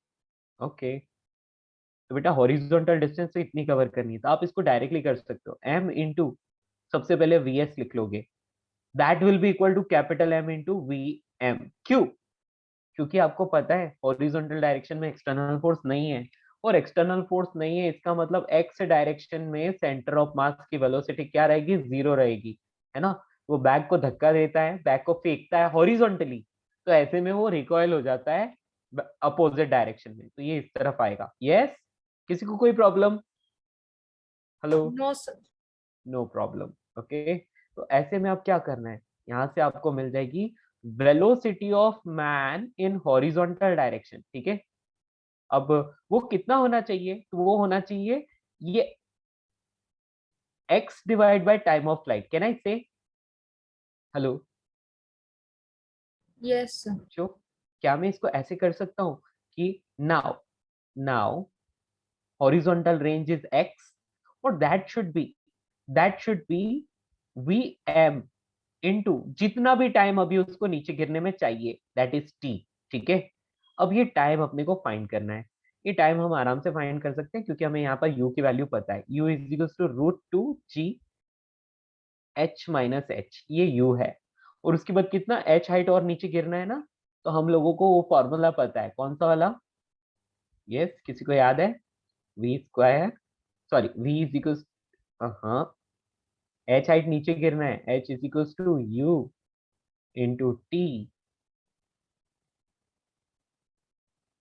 Speaker 1: ओके, तो बेटा हॉरिजॉन्टल डिस्टेंस तो इतनी कवर करनी है, तो आप इसको डायरेक्टली कर सकते हो, m इंटू सबसे पहले vs लिख लोगे, that will be equal to capital M into vm। क्यों? क्योंकि आपको पता है हॉरिजॉन्टल डायरेक्शन में एक्सटर्नल फोर्स नहीं है, और एक्सटर्नल फोर्स नहीं है इसका मतलब एक्स डायरेक्शन में सेंटर ऑफ मास की वेलोसिटी क्या रहेगी, जीरो रहेगी, है ना। वो बैग को धक्का देता है, बैग को फेंकता है हॉरिजॉन्टली, तो ऐसे में वो रिकॉइल हो जाता है अपोजिट डायरेक्शन में, तो ये इस तरफ आएगा। यस, किसी को कोई problem? Hello?
Speaker 4: No, sir.
Speaker 1: No problem. Okay, तो ऐसे में अब क्या करना है, यहाँ से आपको मिल जाएगी velocity of man in horizontal direction, ठीक है। अब वो कितना होना चाहिए, तो वो होना चाहिए ये x divide by time of flight. Can I say? Hello
Speaker 4: Yes, sir.
Speaker 1: बच्चों, क्या मैं इसको ऐसे कर सकता हूँ कि now now horizontal range is x, और that should be vm into जितना भी टाइम अभी उसको नीचे गिरने में चाहिए, दैट इज t, ठीक है। अब ये टाइम अपने को फाइंड करना है, ये टाइम हम आराम से फाइंड कर सकते हैं क्योंकि हमें यहाँ पर u की वैल्यू पता है, u is equal to root two g h minus h, ये u है, और उसके बाद कितना h हाइट और नीचे गिरना है ना, तो हम लोगों को वो फॉर्मूला पता है, कौन सा वाला? यस, किसी को याद है? v square, sorry v is equal, हाँ, h हाइट नीचे गिरना है, h is equal to u into t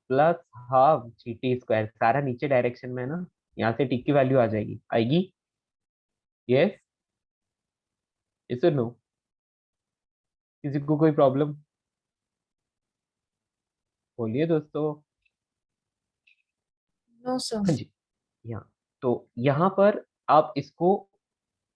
Speaker 1: plus half G T square, सारा नीचे डायरेक्शन में है ना, यहाँ से टी की वैल्यू आ जाएगी, आएगी? यस, इस नो, किसी को कोई प्रॉब्लम? बोलिए दोस्तों।
Speaker 4: No, sir.
Speaker 1: हाँ जी, यहाँ, तो यहाँ पर आप इसको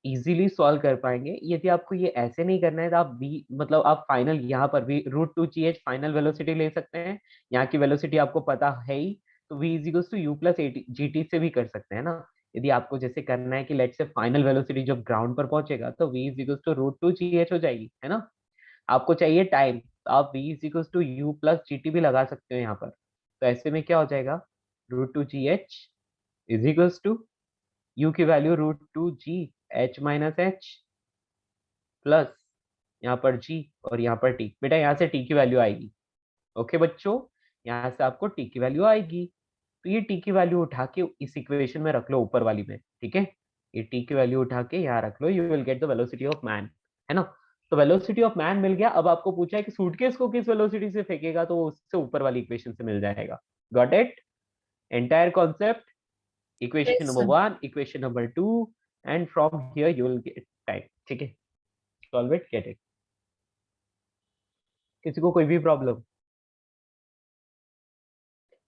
Speaker 1: इजीली सॉल्व कर पाएंगे। यदि आपको ये ऐसे नहीं करना है तो आप बी मतलब आप फाइनल यहाँ पर भी root two G H final velocity ले सकते हैं, यहाँ की वेलोसिटी आपको पता है ही, तो v is equals to U plus G T से भी कर सकते हैं ना। यदि आपको जैसे करना है कि लेट से फाइनल वेलोसिटी जब ग्राउंड पर पहुंचेगा तो v is equals to root two G H हो जाएगी, है ना। आपको चाहिए टाइम, तो आप v is equals to U plus G T भी लगा सकते हो यहाँ पर, तो ऐसे में क्या हो जाएगा, root two G H is equals to u की value root two G H minus H plus यहाँ पर g और यहाँ पर t। बेटा यहाँ से t की वैल्यू आएगी, ओके बच्चों, यहाँ से आपको t की वैल्यू आएगी, तो ये t की वैल्यू उठा के इस इक्वेशन में रख लो ऊपर वाली में, ठीक है। ये t की वैल्यू उठा के यहाँ रख लो, you will get the velocity of man, है ना। तो वेलोसिटी ऑफ मैन मिल गया। अब आपको पूछा है कि सूटकेस को किस वेलोसिटी से फेंकेगा, तो वो उससे ऊपर वाली इक्वेशन से मिल जाएगा। Got it? Entire concept, equation
Speaker 4: Yes,
Speaker 1: number
Speaker 4: sir.
Speaker 1: 1, equation number 2, and from here you will get time, ठीक है, solve it, get it। किसी को कोई भी problem?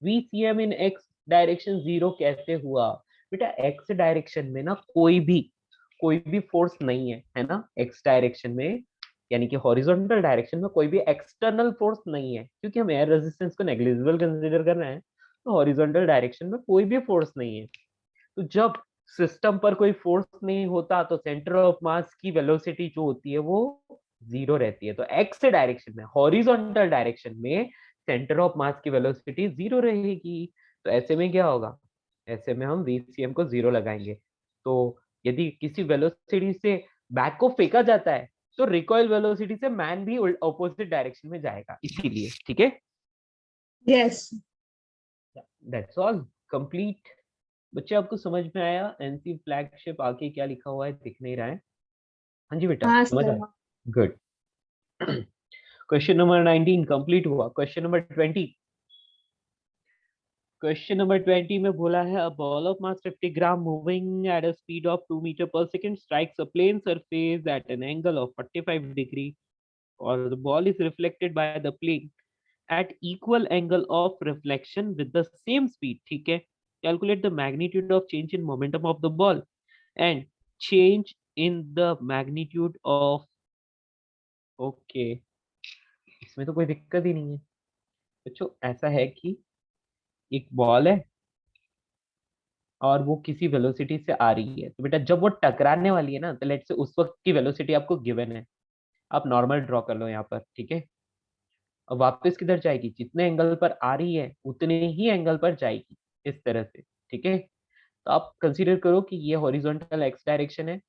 Speaker 1: VCM in x direction zero कैसे हुआ? बेटा x डायरेक्शन में ना कोई भी फोर्स नहीं है ना, x डायरेक्शन में, यानी कि हॉरिजॉन्टल डायरेक्शन में कोई भी एक्सटर्नल फोर्स नहीं है, क्योंकि हम एयर रेजिस्टेंस को नेग्लिजिबल कंसीडर कर रहे हैं, तो हॉरिजॉन्टल डायरेक्शन में कोई भी फोर्स नहीं है। तो जब सिस्टम पर कोई फोर्स नहीं होता तो सेंटर ऑफ मास की वेलोसिटी जो होती है वो जीरो रहती है। तो एक्स डायरेक्शन में, हॉरिजॉन्टल डायरेक्शन में सेंटर ऑफ मास की वेलोसिटी जीरो रहेगी। तो ऐसे में क्या होगा, ऐसे में हम VCM को जीरो लगाएंगे। तो यदि किसी वेलोसिटी से बैक को फेंका जाता है तो रिकॉइल वेलोसिटी से मैन भी ऑपोजिट डायरेक्शन में जाएगा, इसीलिए, ठीक है।
Speaker 4: Yes.
Speaker 1: That's all, complete. बच्चे आपको समझ में आया एनसी फ्लैगशिप आगे क्या लिखा हुआ है, दिख नहीं रहा है? हाँ जी बेटा,
Speaker 4: हाँ,
Speaker 1: समझ
Speaker 4: sir.
Speaker 1: आया, गुड। क्वेश्चन नंबर 19 कंप्लीट हुआ। क्वेश्चन नंबर 20, क्वेश्चन नंबर 20 में बोला है a ball of mass 50 gram moving at a speed of 2 metre पर second strikes a plane surface at an angle of 45 degree और the ball is reflected by the plane at equal angle of reflection with the same speed. ठीक है, calculate the magnitude of change in momentum of the ball and change in the magnitude of okay, इसमें तो कोई दिक्कत ही नहीं है बच्चों। ऐसा है कि एक बॉल है और वो किसी वेलोसिटी से आ रही है, तो बेटा जब वो टकराने वाली है ना, तो लेट्स से उस वक्त की वेलोसिटी आपको गिवन है, आप नॉर्मल ड्रॉ कर लो यहाँ पर। ठीक है, और वापस किधर जाएगी, जितने एंगल पर आ रही है उतने ही एंगल पर जाएगी, इस तरह से। ठीक है, तो आप कंसीडर करो कि ये हॉरिजॉन्टल एक्स डायरेक्शन है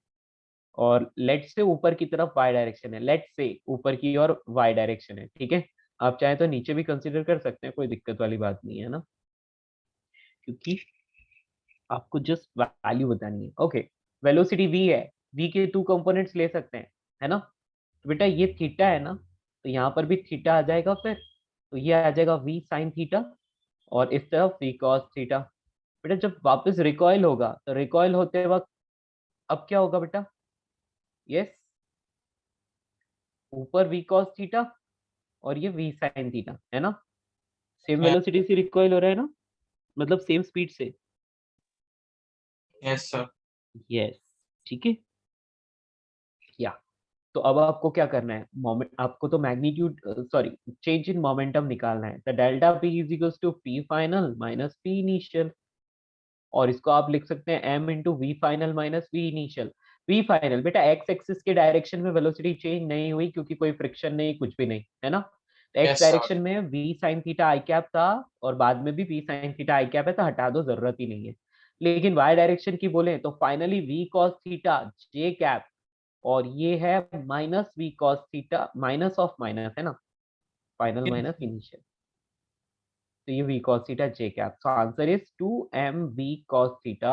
Speaker 1: और लेट से ऊपर की तरफ वाई डायरेक्शन है, लेट से ऊपर की और वाई डायरेक्शन है। ठीक है, आप चाहे तो नीचे भी कंसीडर कर सकते हैं, कोई दिक्कत वाली बात नहीं है ना, क्योंकि आपको जस्ट वैल्यू बतानी है। ओके, वेलोसिटी v है, v के 2 कंपोनेंट्स ले सकते हैं, है ना। तो बेटा ये थीटा है ना, तो यहाँ पर भी थीटा आ जाएगा, फिर तो ये आ जाएगा v साइन थीटा और इस तरफ v cos थीटा। बेटा जब वापस रिकॉइल होगा तो रिकॉइल होते वक्त अब क्या होगा बेटा, यस, ऊपर v cos थीटा और ये v sin थीटा, है ना। सेम वेलोसिटी से रिकॉइल हो रहा है ना, मतलब सेम स्पीड से।
Speaker 3: Yes, sir.
Speaker 1: यस, ठीक है। या तो अब आपको क्या करना है, मोमेंट आपको तो magnitude sorry change in momentum निकालना है। तो delta p is equals to p final minus p initial, और इसको आप लिख सकते हैं m into V final minus V initial. V final बेटा एक्स एक्सिस के डायरेक्शन में वेलोसिटी चेंज नहीं हुई क्योंकि कोई फ्रिक्शन नहीं, कुछ भी नहीं, है ना। तो एक्स
Speaker 3: Yes, sir.
Speaker 1: डायरेक्शन में V sine theta I cap था और बाद में भी V sine theta I cap है, तो हटा दो, जरूरत ही नहीं है। लेकिन वाई डायरेक्शन की बोले तो finally V cos theta J cap, और ये है minus V cos theta, minus of minus, है ना, final
Speaker 2: Yes,
Speaker 1: minus
Speaker 2: sir.
Speaker 1: Initial. तो ये v cos theta j cap. So answer is 2m v cos theta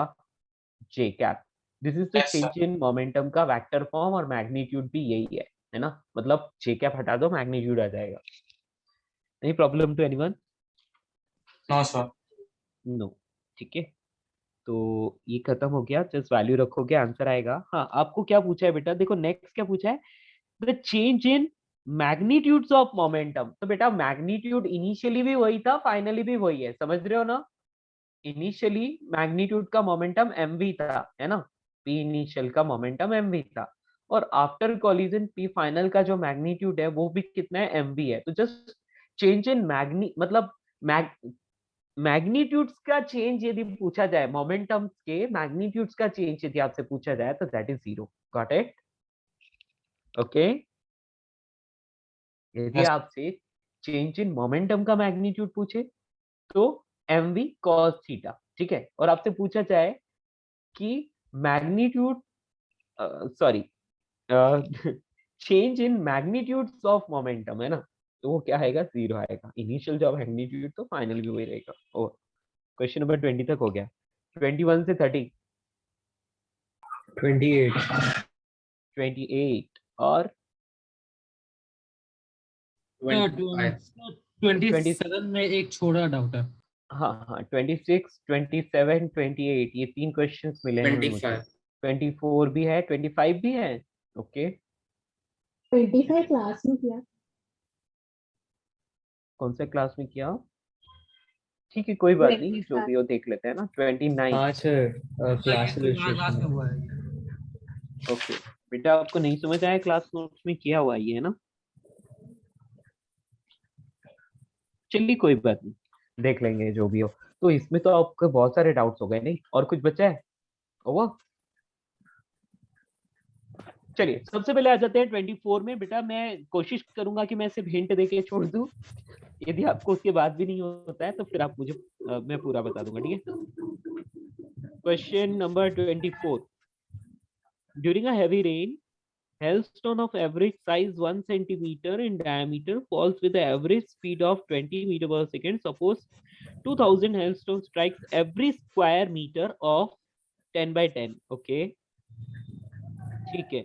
Speaker 1: j cap. This is the
Speaker 3: Yes, sir.
Speaker 1: change in momentum का vector form, और magnitude भी यही है ना। मतलब j cap हटा दो, मैग्नीट्यूड आ जाएगा। नहीं problem to anyone?
Speaker 3: No, sir.
Speaker 1: No, ठीक है। तो ये खत्म हो गया, जस्ट वैल्यू रखोगे आंसर आएगा। हाँ, आपको क्या पूछा है बेटा, देखो नेक्स्ट क्या पूछा है, the change in magnitudes of momentum. तो बेटा मैग्नीट्यूड इनिशियली भी वही था, फाइनली भी वही है, समझ रहे हो ना। इनिशियली मैग्नीट्यूड का मोमेंटम mv था, है ना, p इनिशियल का मोमेंटम mv था, और आफ्टर कॉलिजन p फाइनल का जो मैग्नीट्यूड है वो भी कितना है, mv है। तो जस्ट चेंज इन मतलब मैग्नीट्यूड्स का चेंज यदि पूछा जाए, मोमेंटम के मैग्नीट्यूड्स का चेंज यदि आपसे पूछा जाए तो that is 0। Got it? Okay, यदि
Speaker 3: Yes.
Speaker 1: आपसे चेंज इन मोमेंटम का मैग्नीट्यूड पूछे तो mv cos थीटा, ठीक है। और आपसे पूछा जाए कि magnitude sorry change in magnitudes of momentum, है ना, तो वो क्या आएगा, 0 आएगा। इनिशियल जो मैग्नीट्यूड तो फाइनल भी वही रहेगा। और क्वेश्चन नंबर 20 तक हो गया। 21 से 30
Speaker 5: 28.
Speaker 1: 28 और
Speaker 5: 25.
Speaker 2: 27 में एक छोटा डाउट है।
Speaker 1: हाँ हाँ 26, 27, 28 ये 3 क्वेश्चंस मिले हैं मुझे।
Speaker 5: 25.
Speaker 1: 24 भी है, 25 भी है। ओके,
Speaker 4: 25 क्लास में किया।
Speaker 1: कौन से क्लास में किया? ठीक है, कोई बात नहीं,
Speaker 4: Practice
Speaker 1: जो
Speaker 4: class।
Speaker 1: भी हो देख लेते हैं ना। 29
Speaker 5: हाँ सर, क्लास
Speaker 2: तो यहाँ क्लास में हुआ है।
Speaker 1: ओके। बेटा आपको नहीं समझ आया, क्लास नोट्स में किया हुआ ये, है ना। चलिए कोई बात नहीं, देख लेंगे जो भी हो। तो इसमें तो आपको बहुत सारे डाउट्स हो गए, नहीं और कुछ बचा है? ओवर। चलिए सबसे पहले आ जाते हैं 24 में। बेटा मैं कोशिश करूंगा कि मैं सिर्फ हिंट देके छोड़ दूं, यदि आपको उसके बाद भी नहीं होता है तो फिर आप मुझे मैं पूरा बता दूंगा, ठीक है। Question number 24, during a heavy rain hailstone of average size 1 centimeter in diameter falls with the average speed of 20 meter per second. Suppose 2000 hailstones strikes every square meter of 10 by 10. Okay, ठीक है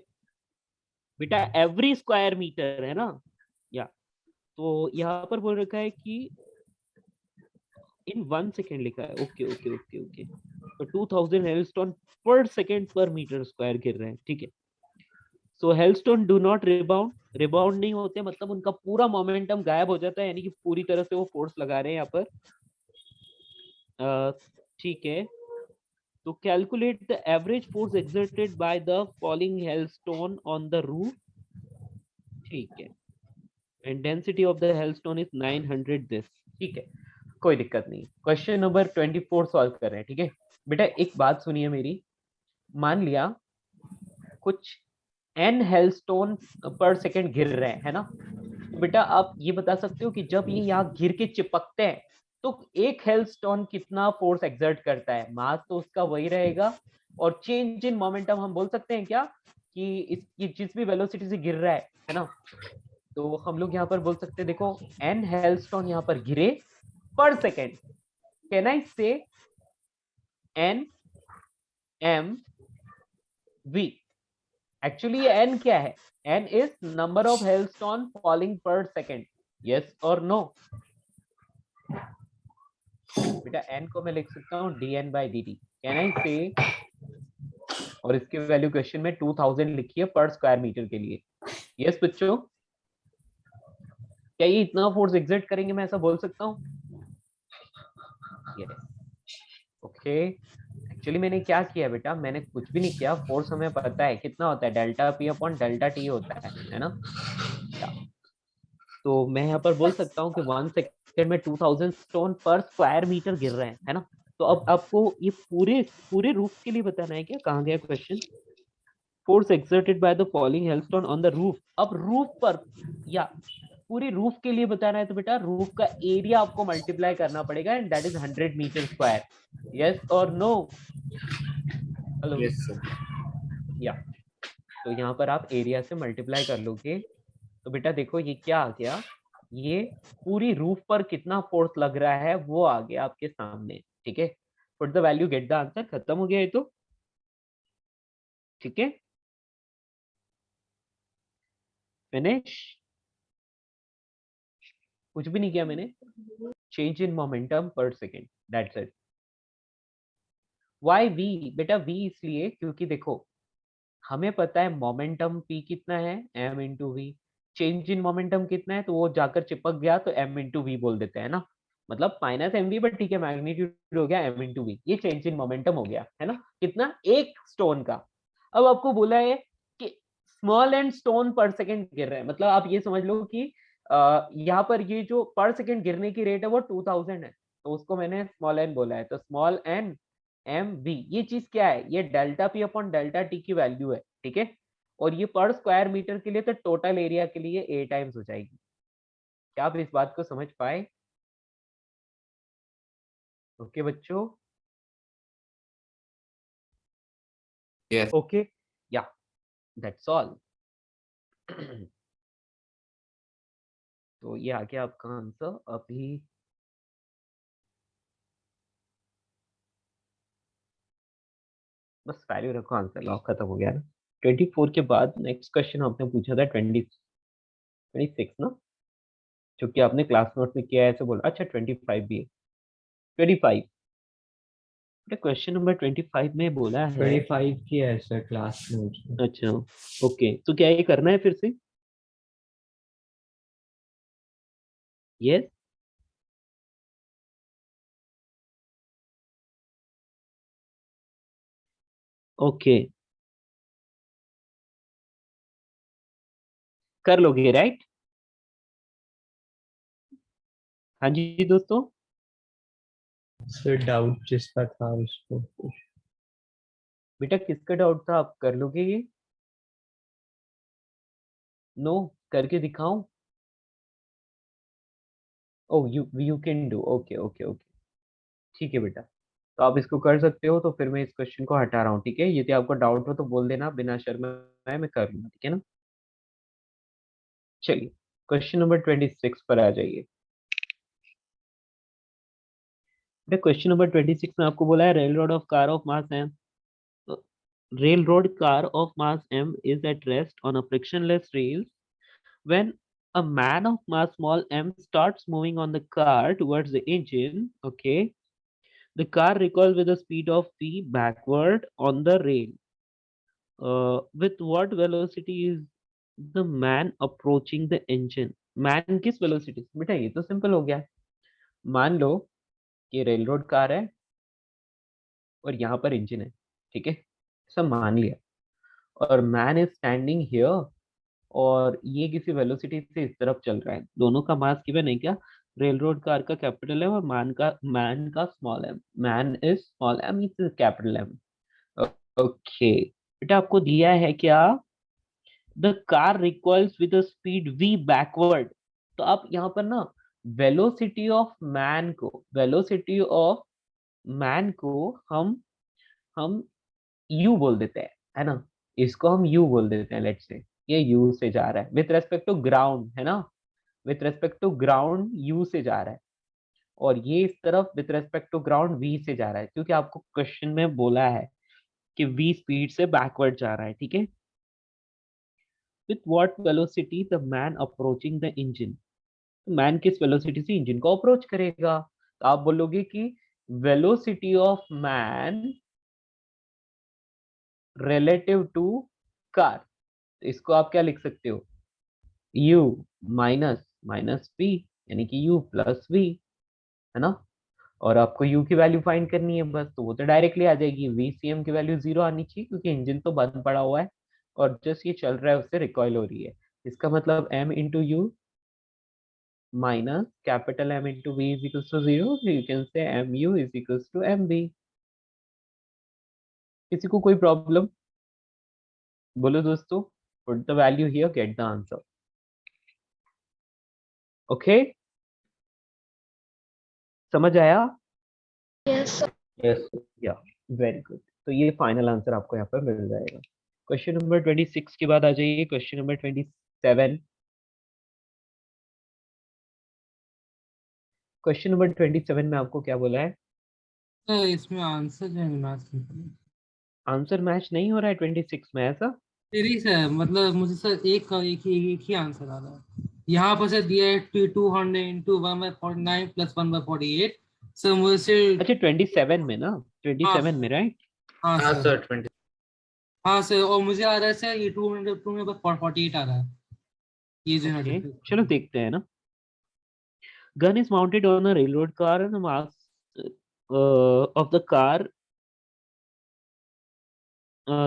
Speaker 1: बेटा, every square metre है ना। या तो यहाँ पर बोल रखा है कि इन 1 सेकेंड लिखा है, ओके ओके ओके ओके। तो 2000 हेलस्टोन पर सेकेंड पर मीटर स्क्वायर गिर रहे हैं, ठीक है। So hailstone do not rebound, rebound नहीं होते, मतलब उनका पूरा मोमेंटम गायब हो जाता है, यानी कि पूरी तरह से वो फोर्स लगा रहे हैं यहाँ पर, ठीक है। तो calculate the average force exerted by the falling hailstone on the roof, ठीक है, and density of the hailstone is 900 this, ठीक है, कोई दिक्कत नहीं। क्वेश्चन नंबर 24 सॉल्व कर रहे हैं, ठीक है। बेटा एक बात सुनिए मेरी, मान लिया कुछ n हेलस्टोन पर सेकेंड गिर रहे हैं, है ना। तो बेटा आप ये बता सकते हो कि जब ये यहाँ गिर के चिपकते हैं तो एक हेलस्टोन कितना फोर्स एक्सर्ट करता है, मास तो उसका वही रहेगा, और चेंज इन मोमेंटम हम बोल सकते हैं क्या कि ये जिस भी वेलोसिटी से गिर रहा है ना, तो हम लोग यहाँ पर बोल सकते हैं, देखो n हेलस्टोन यहाँ पर गिरे पर सेकेंड, कैन आई से n m v, एक्चुअली ये n क्या है, n is number of hailstone falling पर सेकेंड, यस और नो। बेटा n को मैं लिख सकता हूँ dn by dt, can I से, और इसकी वैल्यू क्वेश्चन में 2000 लिखी है पर स्क्वायर मीटर के लिए, यस बच्चों। क्या ये इतना फोर्स एग्जर्ट करेंगे, मैं ऐसा बोल सकता हूँ, यस ओके। एक्चुअली मैंने क्या किया बेटा, मैंने कुछ भी नहीं किया, फोर्स हमें पता है कितना होता है, delta P upon delta T होता है ना। तो मैं यहाँ पर बोल सकता हूँ कि 1 सेकेंड में 2000 स्टोन पर स्क्वायर मीटर गिर रहे हैं, है ना। तो अब आपको ये पूरे रूफ के लिए बताना है क्या, कहाँ गया question, force exerted by the falling hailstone on the roof. अब रूफ पर या पूरी रूफ के लिए बताना है तो बेटा रूफ का एरिया आपको मल्टीप्लाई करना पड़ेगा, and that is 100 metre square, yes और नो। Hello,
Speaker 5: Yes, sir.
Speaker 1: या तो यहाँ पर आप एरिया से मल्टीप्लाई कर लोगे, तो बेटा देखो ये क्या आ गया, ये पूरी रूफ पर कितना फोर्स लग रहा है वो आ गया आपके सामने, ठीक है। Put the value, get the answer, खत्म हो गया ये तो, ठीक है, फिनिश। कुछ भी नहीं किया मैंने, change in momentum per second, that's it. Why we, बेटा वी इसलिए क्योंकि देखो हमें पता है मोमेंटम p कितना है, m into V, change in momentum कितना है, तो वो जाकर चिपक गया तो m इंटू वी बोल देते हैं ना, मतलब माइनस एम वी, बट ठीक है मैग्नीट्यूड हो गया m इंटू वी, ये चेंज इन मोमेंटम हो गया, है ना, कितना, एक स्टोन का। अब आपको बोला है कि स्मॉल एंड स्टोन पर सेकेंड गिर रहे हैं, मतलब आप ये समझ लो कि यहाँ पर ये जो पर सेकेंड गिरने की रेट है वो 2000 है, तो उसको मैंने स्मॉल एन बोला है, तो स्मॉल एन एम वी, ये चीज क्या है, ये delta P upon delta T की वैल्यू है, ठीक है। और ये पर स्क्वायर मीटर के लिए तो टोटल एरिया के लिए ए टाइम्स हो जाएगी। क्या आप इस बात को समझ पाए, ओके बच्चों,
Speaker 5: Yes.
Speaker 1: ओके, या दैट्स ऑल। तो ये आ गया आपका आंसर अभी। बस वैल्यू रखो, आंसर लॉक, खत्म हो गया ना। 24 के बाद नेक्स्ट क्वेश्चन आपने पूछा था 26 ना, जो कि आपने क्लास नोट में किया है ऐसे बोला, अच्छा 25 भी है, 25, क्वेश्चन नंबर 25 में बोला है
Speaker 2: 25 की है सर क्लास नोट्स में।
Speaker 1: अच्छा ओके, तो क्या ये करना है फिर से, यस ओके, कर लोगे राइट। हाँ जी दोस्तों,
Speaker 2: सर डाउट जिसका था उसको
Speaker 1: बेटा किसका डाउट था, आप कर लोगे ये, नो करके दिखाऊं, oh you can do, okay okay okay, ठीक है बेटा, तो आप इसको कर सकते हो, तो फिर मैं इस क्वेश्चन को हटा रहा हूँ, ठीक है। यदि आपको डाउट हो तो बोल देना, बिना शर्माए मैं कर लूंगा, ठीक है ना। चलिए क्वेश्चन नंबर 26 पर आ जाइए। क्वेश्चन नंबर 26 में आपको बोला है railroad of car of mass M, railroad car of mass m is at rest on a frictionless rails when a man of mass small m starts moving on the car towards the engine. Okay. The car recoils with a speed of v backward on the rail. With what velocity is the man approaching the engine? Man किस velocity से? बेटा ये तो simple हो गया. मान लो कि railroad car है और यहाँ पर इंजन है, ठीक है, सब मान लिया, और मैन इज स्टैंडिंग हियर और ये किसी वेलोसिटी से इस तरफ चल रहा है. दोनों का मास गिवन है क्या? रेलरोड कार का कैपिटल है और मैन का small M. Man is small M, is capital M. Okay बेटा, आपको दिया है क्या? The car recoils with the speed v backward. तो आप यहाँ पर ना वेलोसिटी ऑफ मैन को हम u बोल देते हैं, है ना. इसको हम u बोल देते हैं. लेट्स से ये u से जा रहा है विथ रेस्पेक्ट टू ग्राउंड, है ना. With respect to ground u से जा रहा है, और ये इस तरफ with respect to ground v से जा रहा है, क्योंकि आपको क्वेश्चन में बोला है कि v स्पीड से बैकवर्ड जा रहा है, ठीक है. With what velocity the man approaching the engine. Man किस वेलोसिटी से इंजन को अप्रोच करेगा? तो आप बोलोगे कि velocity of man relative to car. इसको आप क्या लिख सकते हो? u माइनस v, यानी कि u प्लस v, है ना. और आपको u की वैल्यू फाइंड करनी है बस, तो वो तो डायरेक्टली आ जाएगी. vcm की वैल्यू 0 आनी चाहिए, क्योंकि इंजन तो बंद पड़ा हुआ है और जस्ट ये चल रहा है, उससे रिकॉइल हो रही है. इसका मतलब m into U minus capital M into v is equal to 0. You can say mu is equal to mv. किसी को कोई प्रॉब्लम? बोलो दोस्तों. put the value here, get the answer. Okay, समझ आया?
Speaker 4: Yes.
Speaker 1: यस, या, वेरी गुड. तो ये फाइनल आंसर आपको यहाँ पर मिल जाएगा. क्वेश्चन नंबर 26 के बाद आ जाइए क्वेश्चन नंबर 27. क्वेश्चन नंबर 27 में आपको क्या बोला है?
Speaker 6: सर इसमें आंसर जो है मैथ में
Speaker 1: आंसर मैच नहीं हो रहा है 26 में, ऐसा?
Speaker 6: नहीं सर, मतलब मुझे सर एक ही आंसर आ रहा है. यहाँ पर सर दिया है 200 इंटू 1/49 प्लस 1/48. सर मुझे से
Speaker 1: अच्छा 27 में ना, 27 में, राइट?
Speaker 6: हाँ
Speaker 5: हाँ
Speaker 6: सर,
Speaker 5: सर 20.
Speaker 6: हाँ सर, और मुझे आ रहा है सर ये 200/48 आ रहा है. ये जो है
Speaker 1: Okay, चलो देखते हैं ना. Gun is mounted on a railroad car and the mass of the car,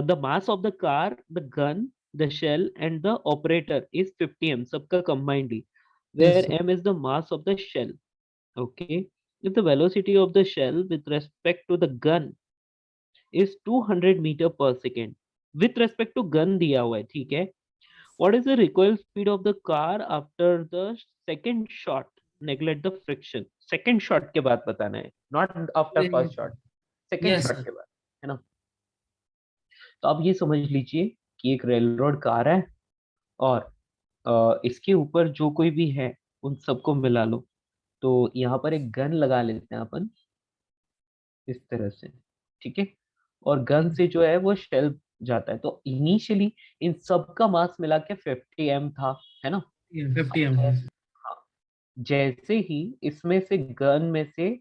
Speaker 1: the mass of the car, the gun, the shell, and the operator is 50 m. सबका combinedly, where
Speaker 6: Yes, sir.
Speaker 1: m is the mass of the shell. Okay, if the velocity of the shell with respect to the gun is 200 meter per second, with respect to gun दिया हुआ है, ठीक है. What is the recoil speed of the car after the second shot? Neglect the friction. Second shot के बाद बताना है, not after first shot. Second
Speaker 6: Yes,
Speaker 1: shot
Speaker 6: sir.
Speaker 1: के बाद, है ना. तो आप ये समझ लीजिए कि एक रेल रोड कार है और इसके ऊपर जो कोई भी है उन सबको मिला लो. तो यहाँ पर एक गन लगा लेते हैं अपन इस तरह से, ठीक है. और गन से जो है वो शेल जाता है. तो इनिशियली इन सबका मास मिला के 50 m था, है ना.
Speaker 6: 50 m.
Speaker 1: हाँ, जैसे ही इसमें से गन में से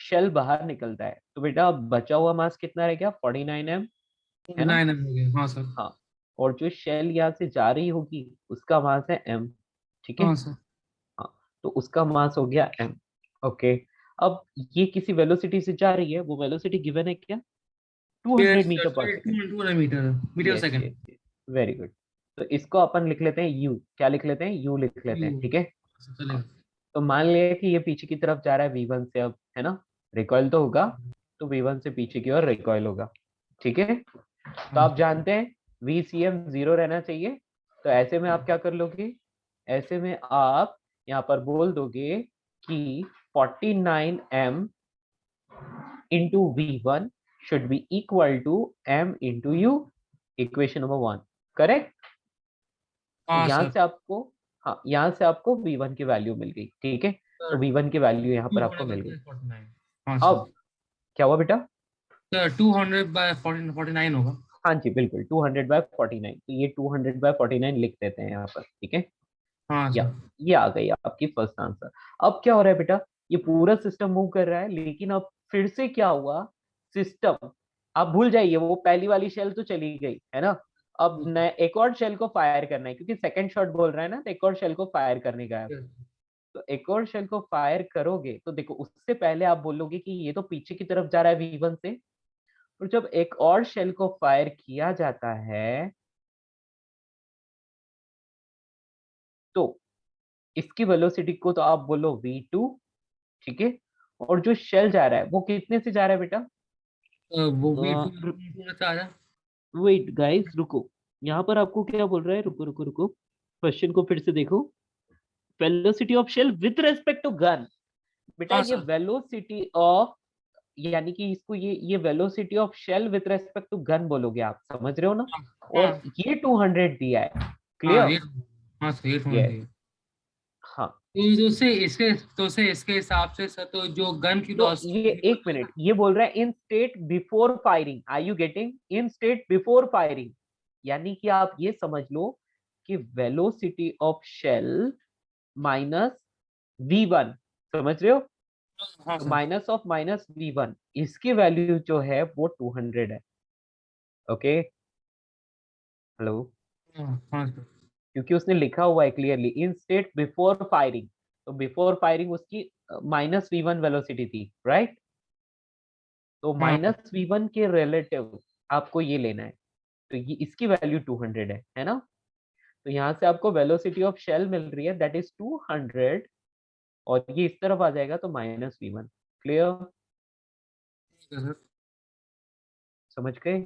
Speaker 1: शेल बाहर निकलता है, तो बेटा बचा हुआ मास कितना रह गया? 49 m, है ना.
Speaker 6: 9 m हो गया. हाँ सर.
Speaker 1: हाँ, और जो शेल यहाँ से जा रही होगी उसका मास है m, ठीक है.
Speaker 6: हाँ सर.
Speaker 1: हाँ, तो उसका मास हो गया m. ओके, अब ये किसी वेलोसिटी से जा रही है, वो वेलोसिटी गिवन है क्या? 200 मीटर पर second.
Speaker 6: 200 metre second.
Speaker 1: Very good. तो इसको अपन लिख लेते हैं u. क्या लिख लेते हैं? u लिख लेते हैं, ठीक है.
Speaker 6: चलेगा.
Speaker 1: तो मान लिया कि ये पीछे की तरफ जा रहा है v1 से, अब, है ना. रिकॉइल तो होगा, तो v1 से पीछे की ओर रिकॉइल होगा, ठीक है. तो आप जानते हैं vcm 0 रहना चाहिए. तो ऐसे में आप क्या कर लोगे? ऐसे में आप यहाँ पर बोल दोगे कि 49 m into v1 should be equal to m into u. Equation number 1 correct.
Speaker 6: हाँ
Speaker 1: यहाँ
Speaker 6: सर.
Speaker 1: से आपको, हाँ, यहाँ से आपको v1 की वैल्यू मिल गई, ठीक है. तो v1 की वैल्यू यहाँ पर आपको मिल गई.
Speaker 6: 200/49. हाँ
Speaker 1: अब
Speaker 6: सर.
Speaker 1: क्या हुआ बेटा?
Speaker 6: सर 200/49 होगा.
Speaker 1: हाँ जी बिल्कुल, 200/49. तो ये 200/49 लिख देते हैं यहाँ पर, ठीक है.
Speaker 6: हाँ
Speaker 1: या
Speaker 6: सर।
Speaker 1: ये आ गई आपकी फर्स्ट आंसर। अब क्या हो रहा है बेटा, ये पूरा सिस्टम मूव कर रहा है, लेकिन अब फिर से क्या हुआ, सिस्टम, आप भूल जाइए वो पहली वाली शेल तो चली गई है ना। अब नया एक और शेल को फायर करना है, क्योंकि सेकंड शॉट बोल रहा है ना, तो एक और शेल को फायर करने का है। तो एक और शेल को फायर करोगे तो देखो, उससे पहले आप बोलोगे कि ये तो पीछे की तरफ जा रहा है V1 से, और जब एक और शेल को फायर किया जाता है तो इसकी वेलोसिटी को तो आप बोलो V2, ठीक है। और जो शेल जा रहा है वो कितने से जा रहा है बेटा,
Speaker 6: वो भी बता रहा।
Speaker 1: वेट गाइस रुको, यहाँ पर आपको क्या बोल रहा है, रुको रुको रुको, क्वेश्चन को फिर से देखो। Velocity of shell with respect to gun, बेटा
Speaker 6: हाँ
Speaker 1: ये
Speaker 6: सर।
Speaker 1: वेलोसिटी ऑफ, यानी कि इसको ये velocity of shell with respect to gun बोलोगे आप, समझ रहे हो ना। और
Speaker 6: हाँ
Speaker 1: ये 200 दिया है,
Speaker 6: हाँ
Speaker 1: क्लियर।
Speaker 6: ये, हाँ सर ये समझ
Speaker 1: यस,
Speaker 6: गए।
Speaker 1: हाँ।
Speaker 6: तो से इसके हिसाब से सर, तो जो गन की
Speaker 1: तो
Speaker 6: लॉस
Speaker 1: ये एक मिनट, ये बोल रहा है in state before firing, are you getting, in state before firing, यानी कि आप ये समझ लो कि velocity of shell minus V1, समझ रहे हो।
Speaker 6: हाँ
Speaker 1: तो
Speaker 6: sir.
Speaker 1: Minus of minus V1, इसकी वैल्यू जो है वो 200 है। ओके, हेलो,
Speaker 6: हाँ सर।
Speaker 1: क्योंकि उसने लिखा हुआ है clearly in state before firing, तो बिफोर फायरिंग उसकी -V1 वेलोसिटी थी, राइट। तो
Speaker 6: हाँ
Speaker 1: -V1 के रिलेटिव आपको ये लेना है, तो ये इसकी वैल्यू 200 है ना। तो यहाँ से आपको वेलोसिटी ऑफ शेल मिल रही है दैट इज 200, और ये इस तरफ आ जाएगा तो -V1, क्लियर,
Speaker 6: सर।
Speaker 1: समझ गए।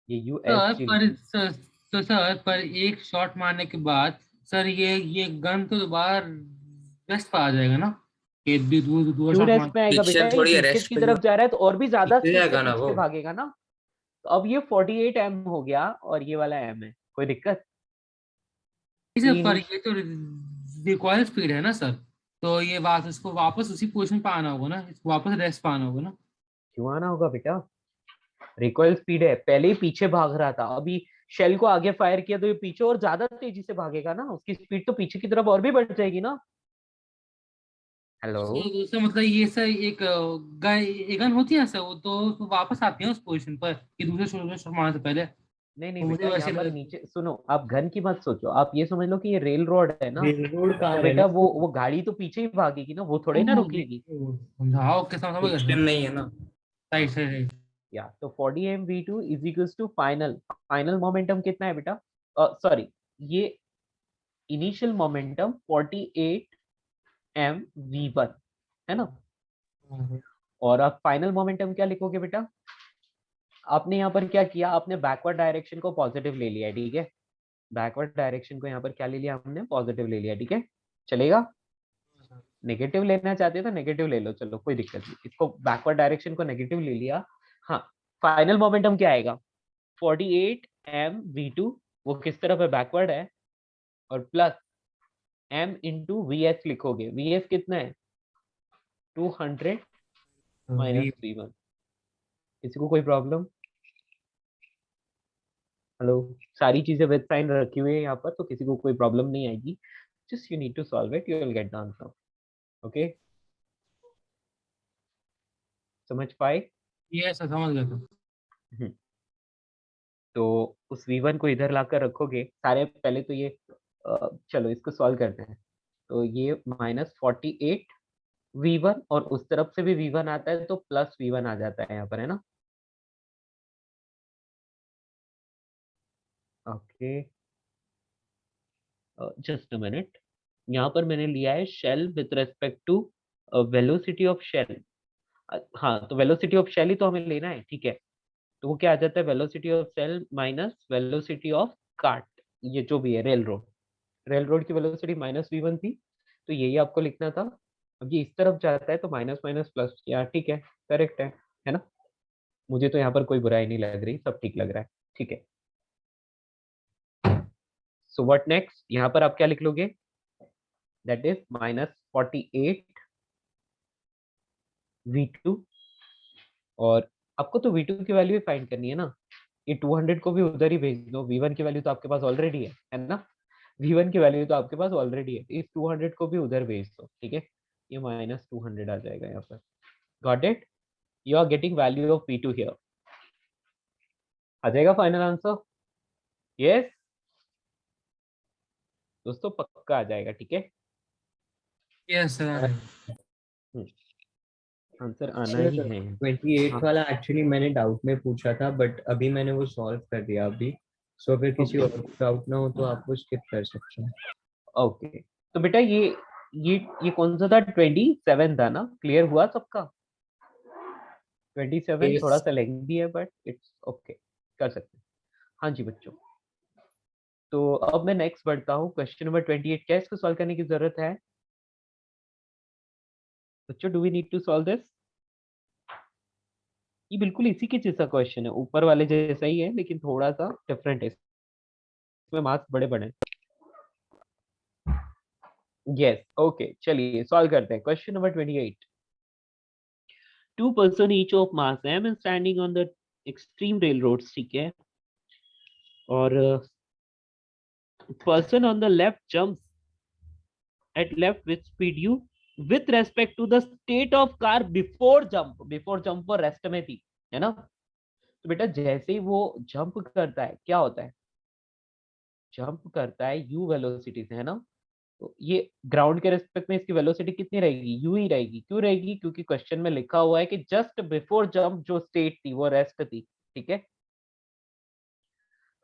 Speaker 1: ये
Speaker 6: सर
Speaker 1: USG
Speaker 6: पर
Speaker 1: लिखी।
Speaker 6: सर, तो सर पर एक शॉट मारने के बाद सर ये गन तो दोबारा रेस्ट पर आ जाएगा ना, ये दो
Speaker 1: क्यों
Speaker 6: शॉट मार।
Speaker 1: रेस्ट में आएगा बेटा,
Speaker 5: पिक्चर
Speaker 1: ये
Speaker 5: थोड़ी
Speaker 1: पीछे
Speaker 5: अरेस्ट
Speaker 1: की
Speaker 5: पे
Speaker 1: तरफ जा रहा है तो और भी ज्यादा
Speaker 5: पीछे
Speaker 1: स्पीड से
Speaker 5: जाएगा ना वो।
Speaker 1: पीछे भागेगा ना। तो अब ये 48 M हो गया और ये वाला M है, कोई दिक्कत।
Speaker 6: सर
Speaker 1: ये
Speaker 6: पर
Speaker 1: इनिश
Speaker 6: ये तो रिकॉइल स्पीड है ना सर, तो ये बात उसको वापस उसी पोजीशन पे आना होगा ना, इसको वापस रेस्ट पे आना होगा ना।
Speaker 1: क्यों आना होगा बेटा, रिकॉइल स्पीड है, पहले ही पीछे भाग रहा था, अभी शेल को आगे फायर किया तो ये पीछे और ज्यादा तेजी से भागेगा ना, उसकी स्पीड तो पीछे की तरफ और भी बढ़ जाएगी ना। हेलो,
Speaker 6: तो उसका मतलब ये सर एक गन होती है सर, वो तो वापस आती है उस पोजीशन पर कि दूसरे शॉट मारने से पहले।
Speaker 1: नहीं नहीं
Speaker 6: तो मुझे
Speaker 1: बेटा, यहाँ
Speaker 6: वैसे
Speaker 1: पर
Speaker 6: लगा।
Speaker 1: नीचे सुनो, आप घन की मत सोचो, आप ये समझ लो कि ये रेल रोड है ना।
Speaker 2: रेलरोड
Speaker 1: तो
Speaker 2: कार है
Speaker 1: बेटा
Speaker 2: ना।
Speaker 1: वो गाड़ी तो पीछे ही भागेगी ना, वो थोड़े ना रुकेगी।
Speaker 6: समझाओ के समझ गए
Speaker 5: फिक्शन
Speaker 6: सर।
Speaker 5: नहीं है ना।
Speaker 6: Right sir right.
Speaker 1: या तो 40 M V2 is equals to final, final momentum कितना है बेटा, सॉरी, ये इनिशियल मोमेंटम 48 M V1 है ना। और आप फाइनल मोमेंटम क्या लिखोगे बेटा, आपने यहाँ पर क्या किया, आपने बैकवर्ड डायरेक्शन को पॉजिटिव ले लिया है, ठीक है। बैकवर्ड डायरेक्शन को यहाँ पर क्या ले लिया हमने, पॉजिटिव ले लिया, ठीक है, चलेगा। नेगेटिव लेना चाहते हो तो नेगेटिव ले लो, चलो कोई दिक्कत नहीं, इसको बैकवर्ड डायरेक्शन को नेगेटिव ले लिया। हाँ, फाइनल मोमेंटम क्या आएगा, 48 M V2, वो किस तरफ है, बैकवर्ड है, और प्लस M इंटू VS लिखोगे, VS कितना है 200 -V1। किसी को कोई प्रॉब्लम, हेलो, सारी चीजें विद साइन रखी हुई है यहाँ पर, तो किसी को कोई प्रॉब्लम नहीं आएगी, just you need to solve it, you will get the answer. Okay, समझ पाए।
Speaker 6: ये सर समझ गया था।
Speaker 1: हम्म, तो उस V1 को इधर लाकर रखोगे सारे, पहले तो ये चलो इसको सॉल्व करते हैं। तो ये -48 V1, और उस तरफ से भी V1 आता है तो प्लस V1 आ जाता है यहाँ पर, है ना। ओके, जस्ट अ मिनट, यहाँ पर मैंने लिया है shell with respect to velocity of shell. हाँ, तो वेलोसिटी ऑफ शेल ही तो हमें लेना है, ठीक है। तो वो क्या आ जाता है, velocity of shell minus velocity of cart, ये जो भी है रेल रोड, रेल रोड की वेलोसिटी -V1 थी, तो यही आपको लिखना था। अब ये इस तरफ जाता है तो माइनस माइनस प्लस, या ठीक है, करेक्ट है ना। मुझे तो यहाँ पर कोई बुराई नहीं लग रही, सब ठीक लग रहा है, ठीक है। सो व्हाट नेक्स्ट, यहाँ पर आप क्या लिख लोगे, दैट इज -48 V2, और आपको तो V2 की वैल्यू ही फाइंड करनी है ना, ये 200 को भी उधर ही भेज दो, V1 की वैल्यू तो आपके पास ऑलरेडी है ना। v1 की वैल्यू तो आपके पास ऑलरेडी है, इस 200 को भी उधर भेज दो, ठीक है, ये -200 आ जाएगा यहाँ पर। Got it? You are getting value of v2 here. आ जाएगा फाइनल आंसर? यस दोस्तों, पक्का आ जाएगा, ठीक है।
Speaker 6: Yes sir.
Speaker 1: आंसर आना ही है।
Speaker 2: 28
Speaker 1: हाँ।
Speaker 2: वाला एक्चुअली मैंने डाउट में पूछा था, बट अभी मैंने वो सॉल्व कर दिया अभी। सो फिर किसी
Speaker 1: Okay.
Speaker 2: और को डाउट ना हो तो आप वो स्किप कर सकते हैं।
Speaker 1: ओके तो बेटा ये कौन सा था? 27 था ना? क्लियर हुआ सबका? 27 थोड़ा सा लेंथी है बट इट्स ओके, कर सकते हैं। हाँ जी बच्चों, तो अब मैं नेक्स्ट बढ़ता हूँ। क्वेश्चन नंबर 28 क्या इसको सॉल्व करने की जरूरत है बच्चों? Do we need to solve this? ये बिल्कुल इसी के जैसा क्वेश्चन है, ऊपर वाले जैसा ही है लेकिन थोड़ा सा डिफरेंट है, इसमें मार्क्स बड़े बड़े हैं। यस ओके, चलिए सॉल्व करते हैं। Question number 28। Two person each of mass m is standing on the extreme railroads, ठीक है, और person on the left jumps at left with speed u with respect to the state of car before jump वो rest में थी, है ना? तो बेटा जैसे ही वो जंप करता है क्या होता है? जंप करता है u वेलोसिटी से, है ना? तो ये ग्राउंड के रेस्पेक्ट में इसकी वेलोसिटी कितनी रहेगी? u ही रहेगी। क्यों रहेगी? क्योंकि क्वेश्चन में लिखा हुआ है कि जस्ट बिफोर जंप जो स्टेट थी वो रेस्ट थी, ठीक है।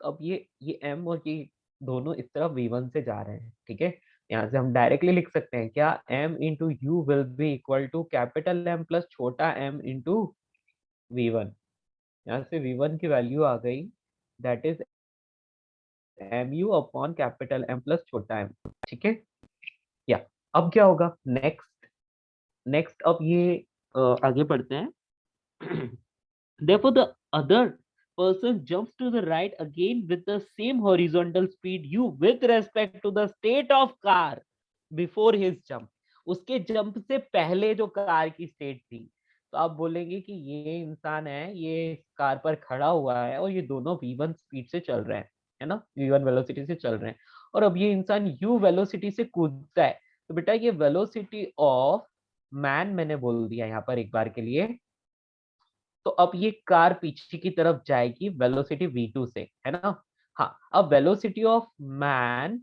Speaker 1: अब ये m और ये दोनों इस तरफ v1 से जा रहे हैं, ठीक है। यहाँ से हम डायरेक्टली लिख सकते हैं क्या? m into you will be equal to capital M plus छोटा m इंटू v1। यहाँ से v1 की वैल्यू आ गई, that is mu upon capital M plus छोटा m, ठीक है। या अब क्या होगा? नेक्स्ट अब ये आगे बढ़ते हैं। Therefore, the other person jumps to the right again with the same horizontal speed u with respect to the state of car before his jump. उसके जंप से पहले जो कार की स्टेट थी, तो आप बोलेंगे कि ये इंसान है, ये कार पर खड़ा हुआ है और ये दोनों v1 स्पीड से चल रहे हैं, है ना? v1 वेलोसिटी से चल रहे हैं और अब ये इंसान u वेलोसिटी से कूदता है। तो बेटा ये वेलोसिटी ऑफ मैन मैंने बोल दिया यहाँ पर एक बार के लिए। तो अब ये कार पीछे की तरफ जाएगी वेलोसिटी v2 से, है ना? हाँ, अब velocity of man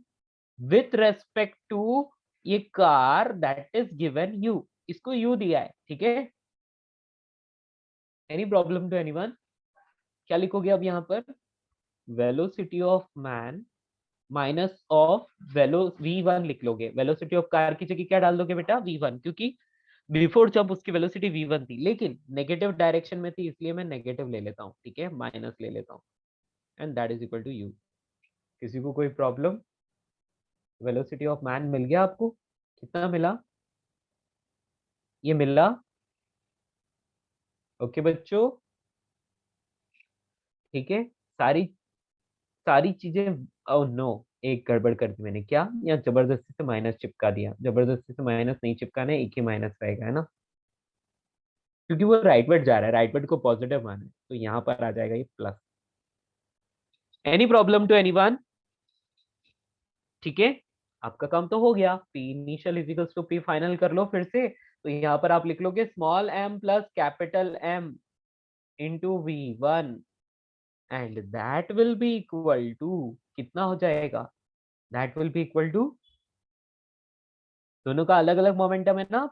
Speaker 1: with respect to ये car that is given u, इसको u दिया है, ठीक है। Any problem to anyone? क्या लिखोगे अब यहाँ पर? Velocity of man minus of v1 लिख लोगे। वेलोसिटी ऑफ कार की जगह क्या डाल दोगे बेटा? v1, क्योंकि बिफोर जब उसकी वेलोसिटी v1 थी लेकिन नेगेटिव डायरेक्शन में थी, इसलिए मैं नेगेटिव ले लेता हूँ, ठीक है, माइनस ले लेता हूँ, and that is equal to u। किसी को कोई प्रॉब्लम? वेलोसिटी ऑफ मैन मिल गया आपको? कितना मिला? ये मिला? ओके बच्चों, ठीक है। सारी सारी चीजें, ओ नो, एक गड़बड़ कर दी मैंने। क्या? या जबरदस्ती से माइनस चिपका दिया? जबरदस्ती से माइनस नहीं चिपकाना है, एक ही माइनस रहेगा, है ना, क्योंकि वो राइटवर्ड जा रहा है, राइटवर्ड को पॉजिटिव माना है, तो यहाँ पर आ जाएगा ये plus. Any problem to anyone? ठीक है, आपका काम तो हो गया। P initial equals to P final कर लो फिर से। तो यहाँ पर आप लिख लोगे small m plus capital M into v1 and that will be equal to, कितना हो जाएगा? That will be equal to, दोनों का अलग अलग मोमेंटम है ना,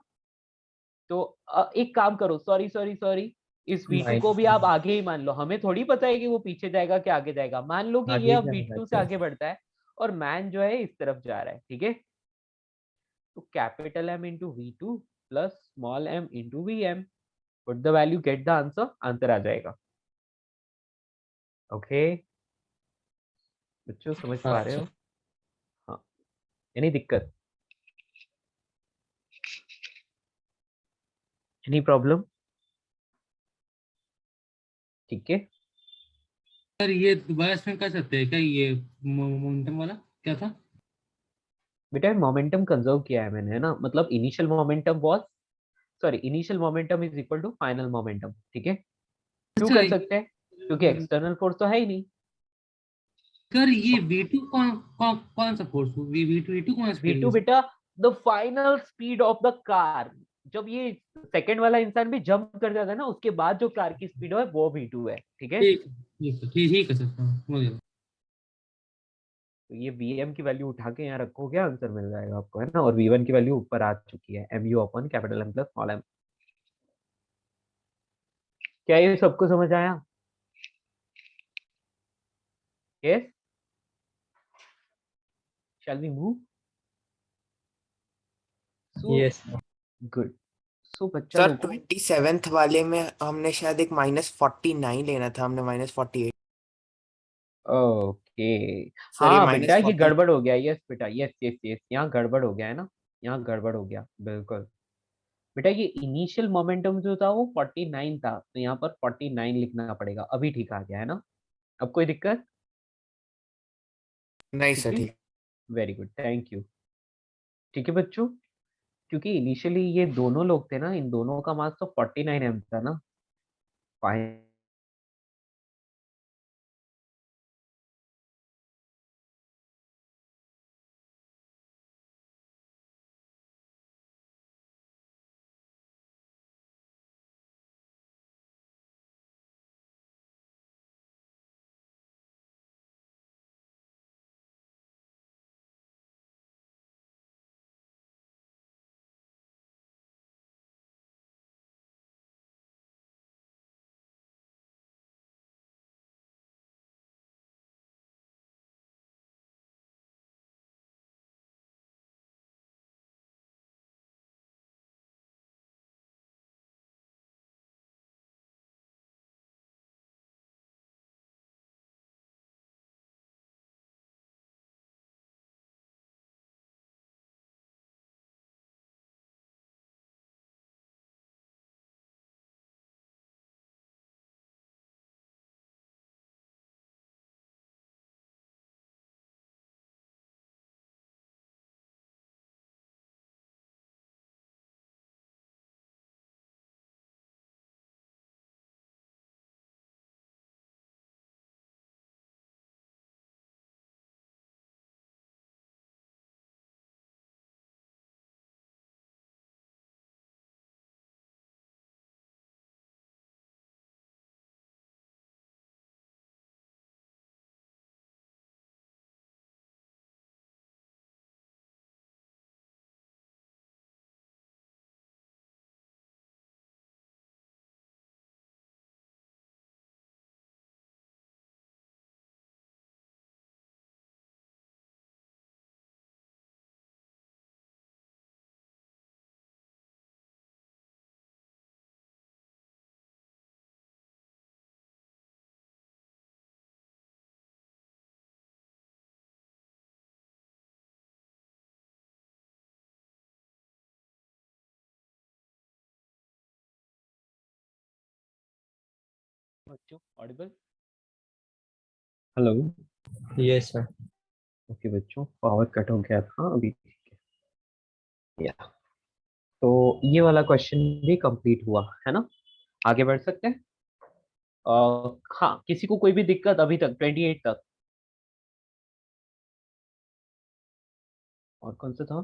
Speaker 1: तो एक काम करो, सॉरी सॉरी सॉरी, इस v2 को भी आप आगे ही मान लो। हमें थोड़ी पता है कि वो पीछे जाएगा कि आगे जाएगा। मान लो कि ये
Speaker 2: आगे
Speaker 1: अब
Speaker 2: जाएगा
Speaker 1: v2 से आगे बढ़ता है और मैन जो है इस तरफ जा रहा है, ठीक है। तो capital M into v2 plus small m into vm, put the value, get the answer, answer आ जाएगा। ओके बच्चों, समझ पा रहे हो? हाँ, एनी दिक्कत? Any problem? ठीक है,
Speaker 6: सर ये दोबारा इसमें कर सकते हैं क्या? ये मोमेंटम वाला क्या था?
Speaker 1: बेटा मोमेंटम कंजर्व किया है मैंने, है ना, मतलब initial momentum was, sorry, initial momentum is equal to final momentum, ठीक है। क्यों
Speaker 6: अच्छा,
Speaker 1: कर सकते हैं? क्योंकि एक्सटर्नल फोर्स तो है ही नहीं।
Speaker 6: सर ये V2 कौन सा फोर्स V2 कौन सा
Speaker 1: V2
Speaker 6: स्पीड?
Speaker 1: बेटा the final speed of the car, जब ये सेकंड वाला इंसान भी जंप कर जाता है ना, उसके बाद जो कार की स्पीड है वो V2 है, ठीक है।
Speaker 6: ठीक है सर, मुझे
Speaker 1: तो ये Vm की वैल्यू उठा के यहाँ रखोगे, आंसर मिल जाएगा आपको, है ना। और V1 की वैल्यू ऊपर आ चुकी है, mu upon capital M plus small m। क्या ये सबको समझ आया? Yes, shall we move? So
Speaker 2: yes
Speaker 1: good. So बच्चा
Speaker 7: सर
Speaker 1: लोगों,
Speaker 7: 27th वाले में हमने शायद एक -49 लेना था, हमने -48।
Speaker 1: ओके।
Speaker 7: सर ये
Speaker 1: हाँ बेटा, ये
Speaker 7: -40।
Speaker 1: गड़बड़ हो गया। यस बेटा, यस यस यस, यहाँ गड़बड़ हो गया है ना, यहाँ गड़बड़ हो गया बिल्कुल। बेटा ये इनिशियल मोमेंटम जो था वो 49 था, तो यहाँ पर 49 लिखना पड़ेगा। अभी ठीक आ गया है ना? अब कोई दिक्कत?
Speaker 7: नहीं
Speaker 1: ठीक
Speaker 7: सर,
Speaker 1: है,
Speaker 7: ठीक।
Speaker 1: Very good, thank you. ठीक है बच्चों, क्योंकि इनिशियली ये दोनों लोग थे ना, इन दोनों का मास तो 49 एम था ना। फाइन। बच्चों Audible? Hello.
Speaker 2: Yes sir.
Speaker 1: Okay बच्चों, पावर कट हो गया था अभी, ठीक है। या तो ये वाला क्वेश्चन भी कंप्लीट हुआ है ना, आगे बढ़ सकते हैं। हाँ, किसी को कोई भी दिक्कत अभी तक 28 तक? और कौन सा था?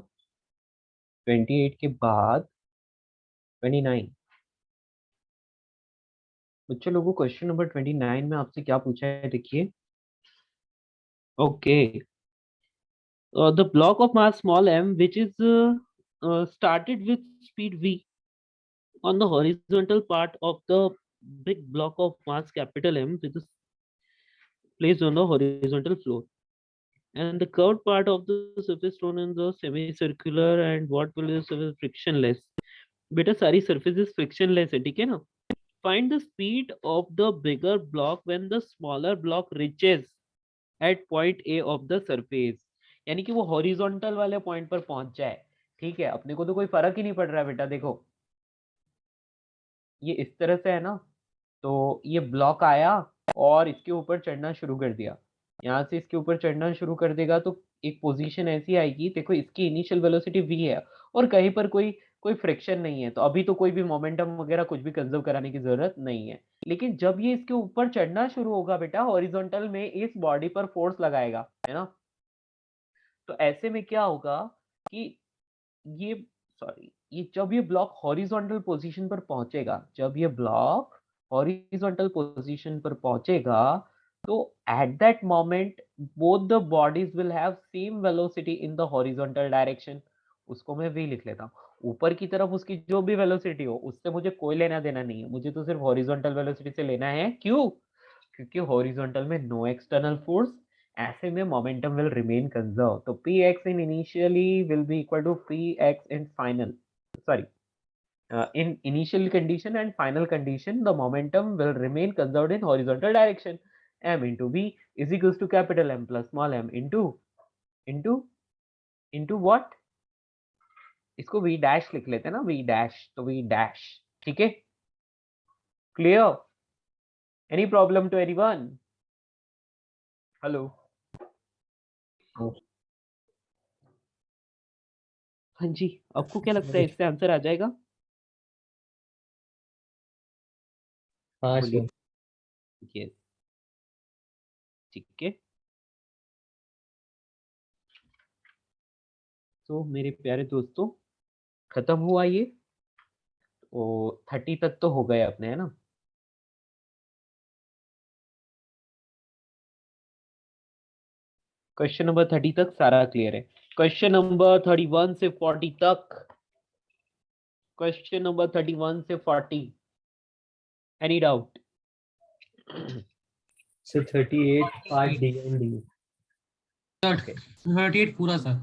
Speaker 1: 28 के बाद 29। बच्चों लोगों, क्वेश्चन नंबर 29 में आपसे क्या पूछा है, देखिए। Okay, the block of mass small m which is started with speed v on the horizontal part of the big block of mass capital M which is placed on the horizontal floor, and the curved part of the surface shown in the semicircular, and what will the surface frictionless। बेटा सारी surfaces frictionless है, ठीक है ना। Find the speed of the bigger block when the smaller block reaches at point A of the surface। यानी कि वो horizontal वाले पॉइंट पर पहुंच जाए, ठीक है। अपने को तो कोई फर्क ही नहीं पड़ रहा है बेटा, देखो ये इस तरह से है ना, तो ये ब्लॉक आया और इसके ऊपर चढ़ना शुरू कर दिया। यहाँ से इसके ऊपर चढ़ना शुरू कर देगा तो एक पोजीशन ऐसी आएगी, देखो इसकी इनिशियल वेलोसिटी v है और कहीं पर कोई कोई फ्रिक्शन नहीं है, तो अभी तो कोई भी मोमेंटम वगैरह कुछ भी कंजर्व कराने की जरूरत नहीं है। लेकिन जब ये इसके ऊपर चढ़ना शुरू होगा बेटा, हॉरिजॉन्टल में इस बॉडी पर फोर्स लगाएगा, है ना। तो ऐसे में क्या होगा कि ये ये जब ये ब्लॉक हॉरिजॉन्टल पोजीशन पर पहुंचेगा, जब ये ब्लॉक हॉरिजॉन्टल पोजीशन पर पहुंचेगा, तो at that moment both the bodies will have same velocity in the horizontal direction. उसको मैं वी लिख लेता हूँ। ऊपर की तरफ उसकी जो भी वेलोसिटी हो उससे मुझे कोई लेना देना नहीं है, मुझे तो सिर्फ हॉरिजॉन्टल वेलोसिटी से लेना है। क्यों? क्योंकि हॉरिजॉन्टल में नो एक्सटर्नल फोर्स, ऐसे में मोमेंटम विल रिमेन कंजर्व। तो px in initially will be equal to px in final, sorry, in initial condition and final condition the momentum will remain conserved in horizontal direction. M into v is equals to capital M plus small m into what? इसको v dash लिख लेते हैं ना, v dash, तो v dash। ठीक है, clear? Any problem to anyone? Hello? हाँ जी, आपको क्या लगता है इससे आंसर आ जाएगा?
Speaker 2: हाँ
Speaker 1: बोलिए।
Speaker 2: सर।
Speaker 1: यस, ठीक है। तो मेरे प्यारे दोस्तों, खत्म हुआ ये। तो 30 तक तो हो गए अपने, है ना। क्वेश्चन नंबर 30 तक सारा क्लियर है। क्वेश्चन नंबर 31 से 40 तक, क्वेश्चन नंबर 31 से 40, any doubt?
Speaker 2: So 38 part D and D.
Speaker 6: 38 पूरा sir.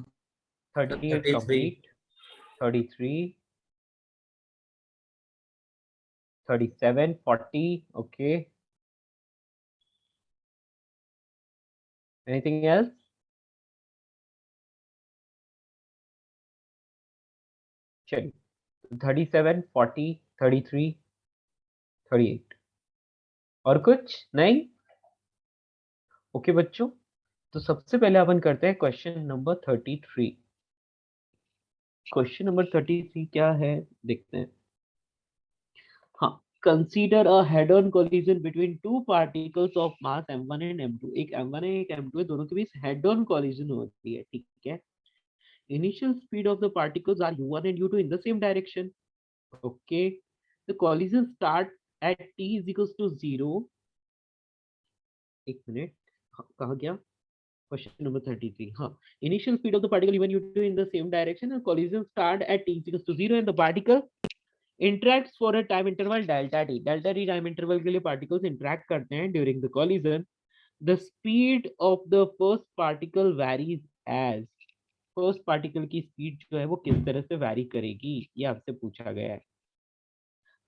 Speaker 1: 38
Speaker 5: 33.
Speaker 1: Complete, 33, 37, 40, okay. Anything else? चलिए, 37, 40, 33, 38, और कुछ नहीं? ओके बच्चों, तो सबसे पहले अपन करते हैं क्वेश्चन नंबर 33। क्वेश्चन नंबर 33 क्या है, देखते हैं। हाँ, consider a head on collision between two particles of mass m1 and m2। एक m1 है, एक m2 है, दोनों के बीच हेड ऑन कोलिजन होती है, ठीक है। Initial speed of the particles are u1 and u2 in the same direction, okay. The collision start at t is equals to 0। एक मिनट, कहाँ गया क्वेश्चन नंबर 33? हाँ, initial speed of the particle u1 u2 in the same direction and collision start at t is equals to 0 and the particle interacts for a time interval delta t। delta t time interval के लिए particles interact करते हैं during the collision. The speed of the first particle varies as. First particle की speed जो है वो किस तरह से वेरी करेगी, ये आपसे पूछा गया है।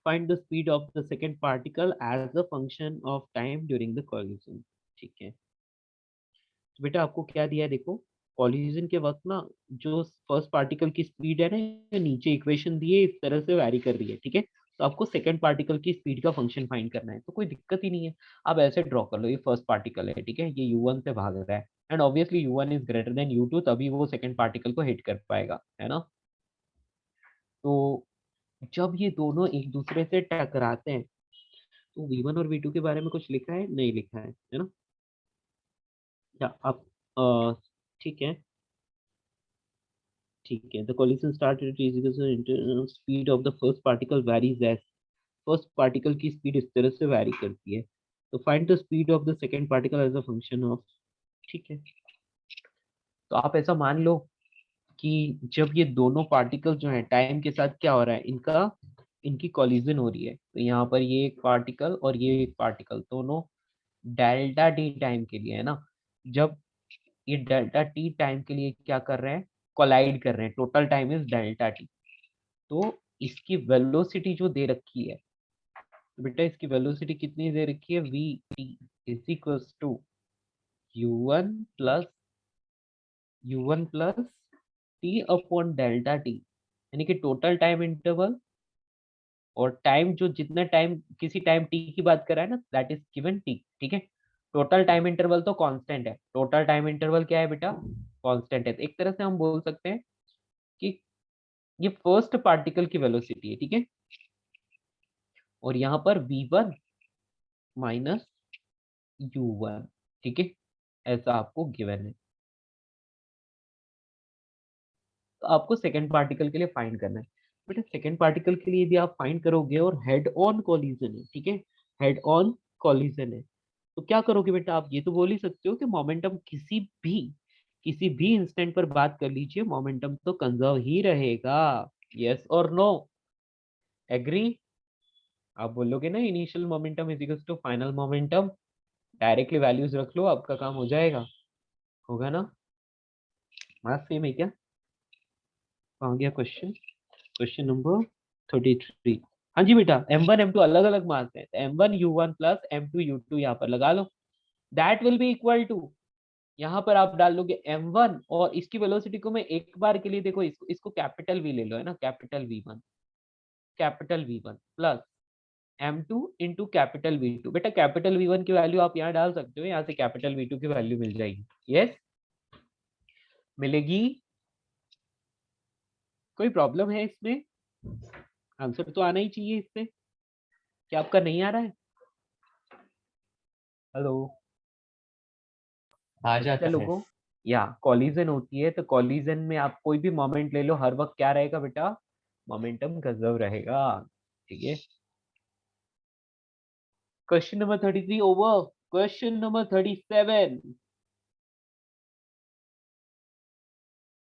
Speaker 1: Find the speed of the second particle as a function of time during the collision, ठीक है। तो बेटा आपको क्या दिया है, देखो, कोलिजन के वक्त ना जो फर्स्ट पार्टिकल की स्पीड है ना, ये नीचे इक्वेशन दिए इस तरह से वैरी कर रही है, ठीक है। तो आपको सेकंड पार्टिकल की स्पीड का फंक्शन फाइंड करना है, तो कोई दिक्कत ही नहीं है। आप ऐसे ड्रॉ कर लो, ये फर्स्ट पार्टिकल है, ठीक है, ये u1 से भाग रहा है and obviously u1 is greater than u2, तभी वो सेकंड पार्टिकल को हिट कर पाएगा, है ना। तो जब ये दोनों एक दूसरे से टकराते हैं, तो v1 और v2 के बारे में कुछ लिखा है? नहीं लिखा है ना। या आप ठीक है, ठीक है। The collision started is speed of the first particle varies as. First particle की स्पीड इस तरह से वैरी करती है, तो find the speed of the second particle as a function of, ठीक है। तो आप ऐसा मान लो कि जब ये दोनों पार्टिकल जो है टाइम के साथ क्या हो रहा है, इनकी कोलिजन हो रही है, तो यहाँ पर ये एक पार्टिकल और ये एक पार्टिकल दोनों डेल्टा टी टाइम के लिए, है ना। जब ये डेल्टा टी टाइम के लिए क्या कर रहे हैं, कोलाइड कर रहे हैं, total time is delta T. तो इसकी वेलोसिटी जो दे रखी है, तो बेटा इसकी वेलोसिटी कितनी दे रखी है, v t is equals to u1 plus t upon delta t, यानी कि टोटल टाइम इंटरवल और टाइम जो जितना टाइम किसी टाइम टी की बात कर रहा है ना, दैट इज गिवन टी, ठीक है। टोटल टाइम इंटरवल तो कांस्टेंट है, टोटल टाइम इंटरवल क्या है बेटा, कांस्टेंट है। तो एक तरह से हम बोल सकते हैं कि ये फर्स्ट पार्टिकल की वेलोसिटी है, ठीक है, और यहाँ पर v1 माइनस u1, ठीक है, ऐसा आपको गिवन है। तो आपको सेकंड पार्टिकल के लिए फाइंड करना है। बेटा सेकंड पार्टिकल के लिए यदि आप फाइंड करोगे और हेड ऑन कोलिजन है, ठीक है, हेड ऑन कोलिजन है, तो क्या करोगे बेटा, आप ये तो बोल ही सकते हो कि मोमेंटम किसी भी इंस्टेंट पर बात कर लीजिए, मोमेंटम तो कंजर्व ही रहेगा। यस और नो, एग्री? आप बोलोगे ना initial momentum is equal to final momentum, directly values रख लो, आपका काम हो जाएगा, होगा ना? मैथ सेम है क्या? कहाँ गया क्वेश्चन? Question number 33। हाँ जी बेटा, m1 m2 अलग अलग मास है, m1 u1 plus m2 u2 यहाँ पर लगा लो, that will be equal to, यहाँ पर आप डाल लोगे m1 और इसकी वेलोसिटी को मैं एक बार के लिए, देखो इसको कैपिटल V ले लो, है ना, capital V1 plus m2 into capital V2। बेटा कैपिटल V1 की वैल्यू आप यहाँ डाल सकते हो, यहाँ से कैपिटल V2 की वैल्यू मिल जाएगी। यस, मिलेगी? कोई प्रॉब्लम है इसमें? आंसर तो आना ही चाहिए इससे, क्या आपका नहीं आ रहा है? हेलो
Speaker 2: आ जाता है।
Speaker 1: लोगों, या कॉलिजन होती है, तो कॉलिजन में आप कोई भी मोमेंट ले लो, हर वक्त क्या रहेगा बेटा, मोमेंटम कंजर्व रहेगा, ठीक है। Question number 33 over. Question number 37,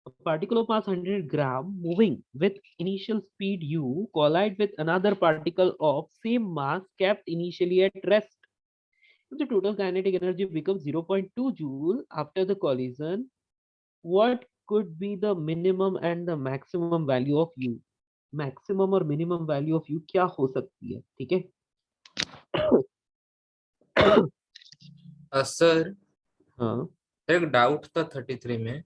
Speaker 1: a particle of mass 100 gram moving with initial speed u collide with another particle of same mass kept initially at rest. If the total kinetic energy becomes 0.2 joule after the collision, what could be the minimum and the maximum value of u? Maximum और minimum value of u क्या हो सकती है, ठीक है?
Speaker 5: Sir
Speaker 1: हाँ
Speaker 5: एक doubt था 33 में।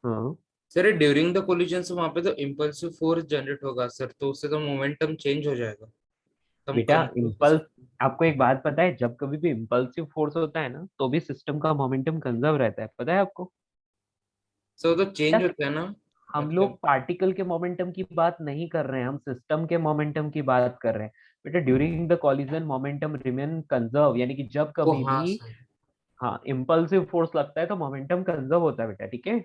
Speaker 1: हाँ
Speaker 5: सर ड्यूरिंग द कोलिजन से वहां पे तो इम्पल्सिव फोर्स जनरेट होगा सर, तो उससे तो मोमेंटम चेंज हो जाएगा। तो हम
Speaker 1: बेटा,
Speaker 5: control
Speaker 1: इम्पल्स, आपको एक बात पता है, जब कभी भी इम्पल्सिव फोर्स होता है ना, तो भी सिस्टम का मोमेंटम कंजर्व रहता है, पता है आपको?
Speaker 5: सर वो तो चेंज होता है ना,
Speaker 1: हम लोग
Speaker 5: मतलब
Speaker 1: पार्टिकल के मोमेंटम की बात नहीं कर रहे हैं, हम सिस्टम के मोमेंटम की बात कर रहे हैं। बेटा during the collision momentum remain conserve, यानी कि जब
Speaker 5: वो
Speaker 1: कभी
Speaker 5: हाँ
Speaker 1: भी
Speaker 5: सर,
Speaker 1: हाँ इम्पल्सिव फोर्स लगता है तो मोमेंटम कंजर्व होता है बेटा, ठीक है।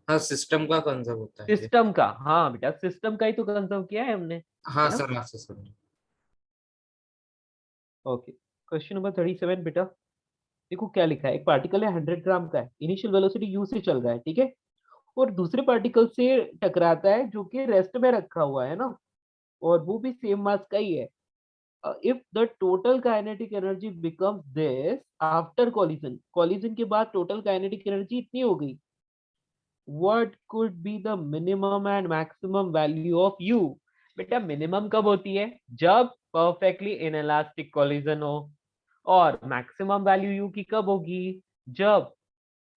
Speaker 5: हाँ सिस्टम का कंजर्व होता है ये।
Speaker 1: सिस्टम का, हाँ बेटा सिस्टम का ही तो कंजर्व किया है हमने,
Speaker 5: हाँ
Speaker 1: है ना?
Speaker 5: सर, हाँ सर।
Speaker 1: ओके, क्वेश्चन नंबर 37 बेटा, देखो क्या लिखा है, एक पार्टिकल है 100 ग्राम का है, इनिशियल वेलोसिटी u से चल रहा है, ठीक है, और दूसरे पार्टिकल से टकराता है जो कि रेस्ट में रखा हुआ है ना, और वो भी सेम मास का ही है। If the total kinetic energy becomes this after collision के बाद total kinetic energy इतनी हो गई, what could be the minimum and maximum value of u? बेटा मिनिमम कब होती है, जब perfectly inelastic collision हो, और मैक्सिमम वैल्यू u की कब होगी, जब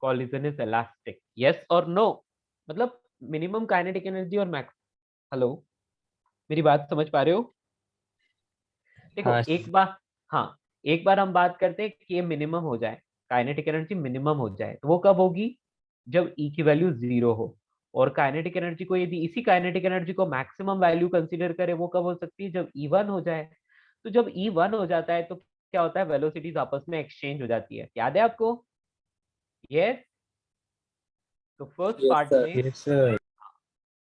Speaker 1: collision is elastic। yes और no, मतलब मिनिमम काइनेटिक एनर्जी और मैक्स, हेलो मेरी बात समझ पा रहे हो? देखो
Speaker 2: हाँ
Speaker 1: एक बार, हाँ एक बार हम बात करते हैं कि ये मिनिमम हो जाए, काइनेटिक एनर्जी मिनिमम हो जाए, तो वो कब होगी, जब E की वैल्यू 0 हो। और काइनेटिक एनर्जी को, यदि इसी काइनेटिक एनर्जी को मैक्सिमम वैल्यू कंसीडर करें, वो कब हो सकती है, जब E1 हो जाए। तो जब E1 हो जाता है तो क्या होता है, वेलोसिटीज आपस में एक्सचेंज हो जाती है, याद है आपको? यस। तो फर्स्ट
Speaker 8: Yes,
Speaker 1: पार्ट
Speaker 8: sir.
Speaker 1: में,
Speaker 2: यस सर।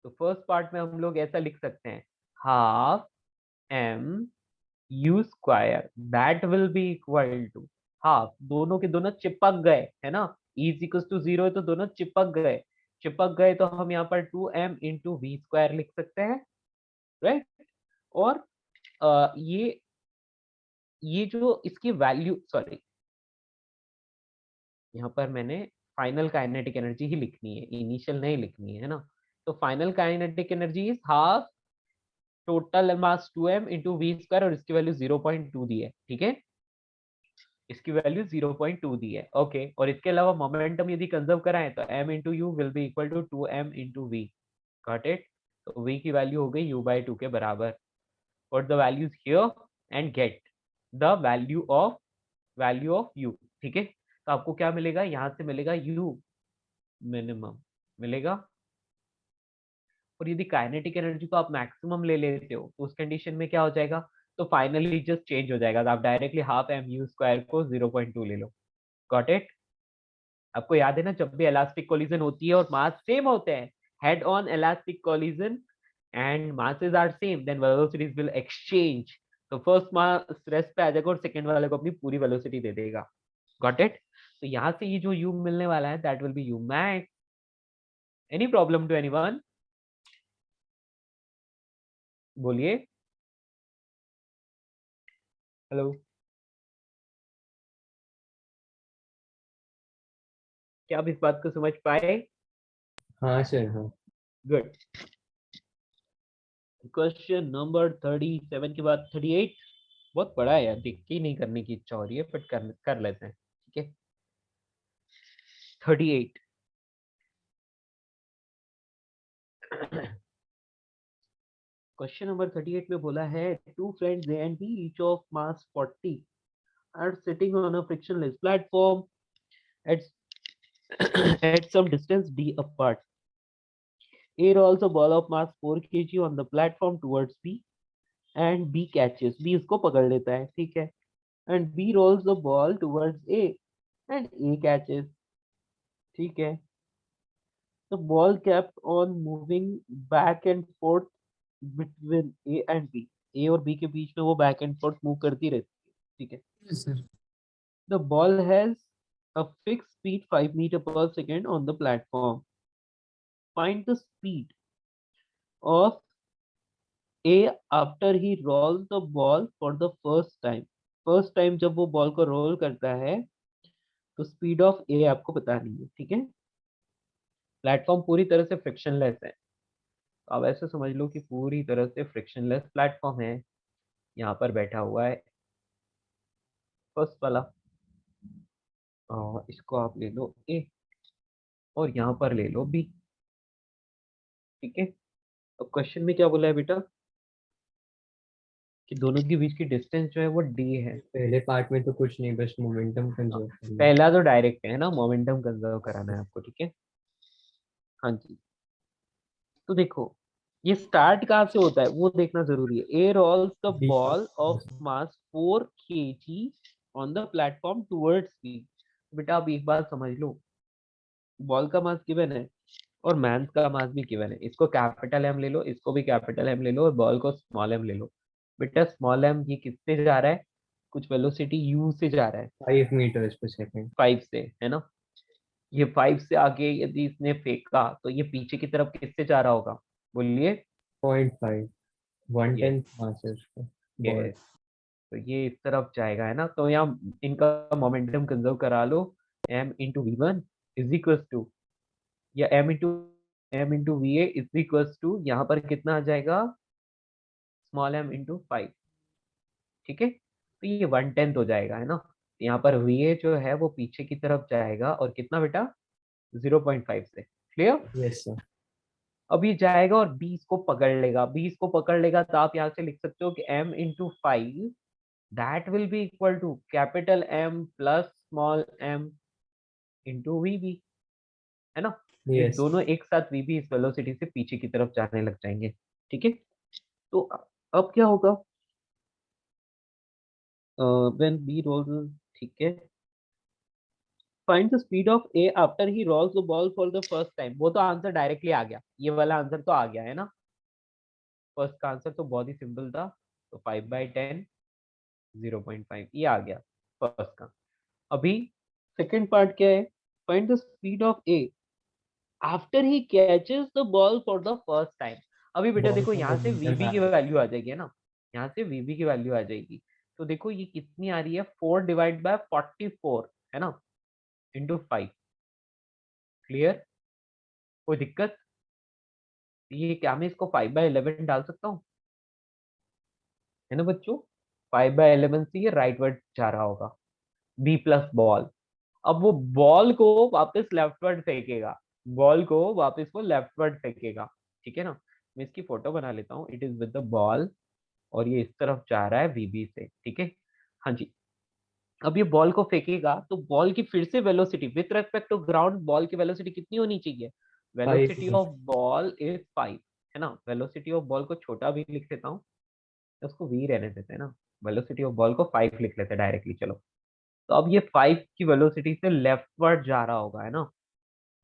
Speaker 1: तो फर्स्ट पार्ट में हम लोग ऐसा लिख सकते हैं, half m u square that will be equal to half, दोनों के दोनों चिपक गए, है ना, E इज इक्वल टू 0 है तो दोनों चिपक गए तो हम यहाँ पर 2m इंटू वी स्क्वायर लिख सकते हैं, राइट। और ये जो इसकी वैल्यू, सॉरी यहाँ पर मैंने फाइनल काइनेटिक एनर्जी ही लिखनी है, इनिशियल नहीं लिखनी है ना। तो final kinetic energy is half total mass 2m into v square, और इसकी वैल्यू 0.2 दी है, ठीक है, इसकी वैल्यू 0.2 दी है, ओके। और इसके अलावा मोमेंटम यदि कंजर्व कराएं तो m into you will be equal to 2m into v, got it. तो v की वैल्यू हो गई u/2 के बराबर, और the values here and get the value of u, ठीक है। तो आपको क्या मिलेगा, यहाँ से मिलेगा u मिनिमम मिलेगा, और यदि काइनेटिक एनर्जी को आप मैक्सिमम ले लेते हो तो उस कंडीशन में क्या हो जाएगा, तो फाइनली जस्ट चेंज हो जाएगा, तो आप directly half m u square को 0.2 ले लो। Got it? आपको याद है ना, जब भी इलास्टिक कोलिजन होती है और मास सेम होते हैं, head on elastic collision and masses are same, then velocities will exchange, तो फर्स्ट मास रेस्ट पे आ जाएगा और सेकंड वाले को अपनी पूरी वेलोसिटी दे देगा। Got it? तो यहाँ से ये जो u मिलने वाला है that will be u max। Any problem to anyone? बोलिए। हेलो, क्या आप इस बात को समझ पाए?
Speaker 2: हाँ सर, हाँ।
Speaker 1: गुड। क्वेश्चन नंबर 37 के बाद 38 बहुत बड़ा है यार, देख के ही नहीं करने की इच्छा हो रही है, बट कर लेते हैं, ठीक है। 38 क्वेश्चन नंबर 38 में बोला है two friends A and B each of mass 40 are sitting on a frictionless platform at at some distance d apart. A rolls a ball of mass 4 kg on the platform towards B and B catches. B इसको पकड़ लेता है, ठीक है, and B rolls the ball towards A and A catches, ठीक है। The ball kept on moving back and forth between A and B. A और B के बीच में वो back and forth move करती रहती है, ठीक है।
Speaker 6: Yes, sir.
Speaker 1: The ball has a fixed speed 5 meter per second on the platform. Find the speed of A after he rolls the ball for the first time. First time जब वो ball को role करता है तो speed of A आपको बतानी है, ठीक है। प्लेटफॉर्म पूरी तरह से फ्रिक्शनलेस है, तो आप ऐसे समझ लो कि पूरी तरह से फ्रिक्शनलेस प्लेटफॉर्म है। यहाँ पर बैठा हुआ है फर्स्ट वाला, और इसको आप ले लो A और यहाँ पर ले लो B, ठीक है। अब क्वेश्चन में क्या बोला है बेटा कि दोनों के बीच की डिस्टेंस जो है वो d है।
Speaker 2: पहले पार्ट में तो कुछ नहीं, बस मोमेंटम कंजर्व करना है।
Speaker 1: पहला तो डायरेक्ट है ना, मोमेंटम कंजर्व कराना है आपको, ठीक है। हाँ जी, तो देखो ये स्टार्ट कहाँ से होता है वो देखना जरूरी है। A rolls the
Speaker 2: B
Speaker 1: ball of mass 4 kg on the platform towards B. बेटा अब एक बात समझ लो, बॉल का मास गिवन है और मैंस का मास भी गिवन है। इसको कैपिटल एम ले लो, इसको भी कैपिटल एम ले लो और बॉल को स्मॉल एम ले लो। बेटा स्मॉल एम ये किससे जा रहा है, कुछ वेलोसिटी यू से जा रहा है,
Speaker 2: 5 meters per second।
Speaker 1: 5 से, है ना। ये 5 से आगे यदि इसने फेंका तो ये पीछे की तरफ किससे जा रहा होगा, बोलिए।
Speaker 2: 0.5 1/10 मास है उसका बॉल।
Speaker 1: यस, तो ये इस तरफ जाएगा, है ना। तो यहाँ इनका मोमेंटम कंजर्व करा लो, m into v one is equal to, या m into v A is equal to, यहाँ पर कितना आ जाएगा, स्मॉल m इंटू 5, ठीक है। तो ये 1/10 हो जाएगा, है ना। यहाँ पर वी ए जो है वो पीछे की तरफ जाएगा और कितना बेटा, 0.5 से। क्लियर?
Speaker 2: Yes sir.
Speaker 1: अब ये जाएगा और b इसको पकड़ लेगा, b इसको पकड़ लेगा, तो आप यहाँ से लिख सकते हो कि m into 5 that will be equal to capital M plus small m into v, है ना। ये
Speaker 2: यस
Speaker 1: दोनों एक साथ वी इस वेलोसिटी से पीछे की तरफ जाने लग जाएंगे, ठीक है। तो अब क्या होगा, व्हेन बी रोल्स, ठीक है, find the speed of A after he rolls the ball for the first time. वो तो आंसर डायरेक्टली आ गया, ये वाला आंसर तो आ गया, है ना। फर्स्ट का आंसर तो बहुत ही सिंपल था, तो 5/10 0.5 ये आ गया फर्स्ट का। अभी सेकंड पार्ट क्या है, find the speed of A after he catches the ball for the first time. अभी बेटा
Speaker 2: Ball
Speaker 1: देखो
Speaker 2: का
Speaker 1: यहाँ से
Speaker 2: momentum
Speaker 1: वीबी की
Speaker 2: है।
Speaker 1: वैल्यू आ जाएगी, है ना। यहाँ से वीबी की वैल्यू आ जाएगी, तो देखो ये कितनी आ रही है, 4/44, है ना, इंटू 5। क्लियर? कोई दिक्कत? ये क्या मैं इसको 5/11 डाल सकता हूँ, है ना बच्चों। 5/11 से ये राइट वर्ड जा रहा होगा, बी प्लस बॉल। अब वो बॉल को वापस लेफ्टवर्ड फेंकेगा, बॉल को वापस वो लेफ्टवर्ड फेंकेगा, ठीक है ना। मैं इसकी फोटो बना लेता हूँ, it is with the ball और ये इस तरफ जा रहा है वीबी से, ठीक है। हाँ जी, अब ये बॉल को फेंकेगा तो बॉल की फिर से velocity with respect to ground, ball की वेलोसिटी कितनी होनी चाहिए, वेलोसिटी
Speaker 2: 5
Speaker 1: ऑफ बॉल इज 5, है ना, वेलोसिटी ऑफ बॉल को छोटा भी लिख देता हूँ, उसको v रहने देते हैं ना, वेलोसिटी ऑफ बॉल को 5 लिख लेते हैं डायरेक्टली। चलो, तो अब ये 5 की वेलोसिटी से लेफ्टवर्ड जा रहा होगा, है ना,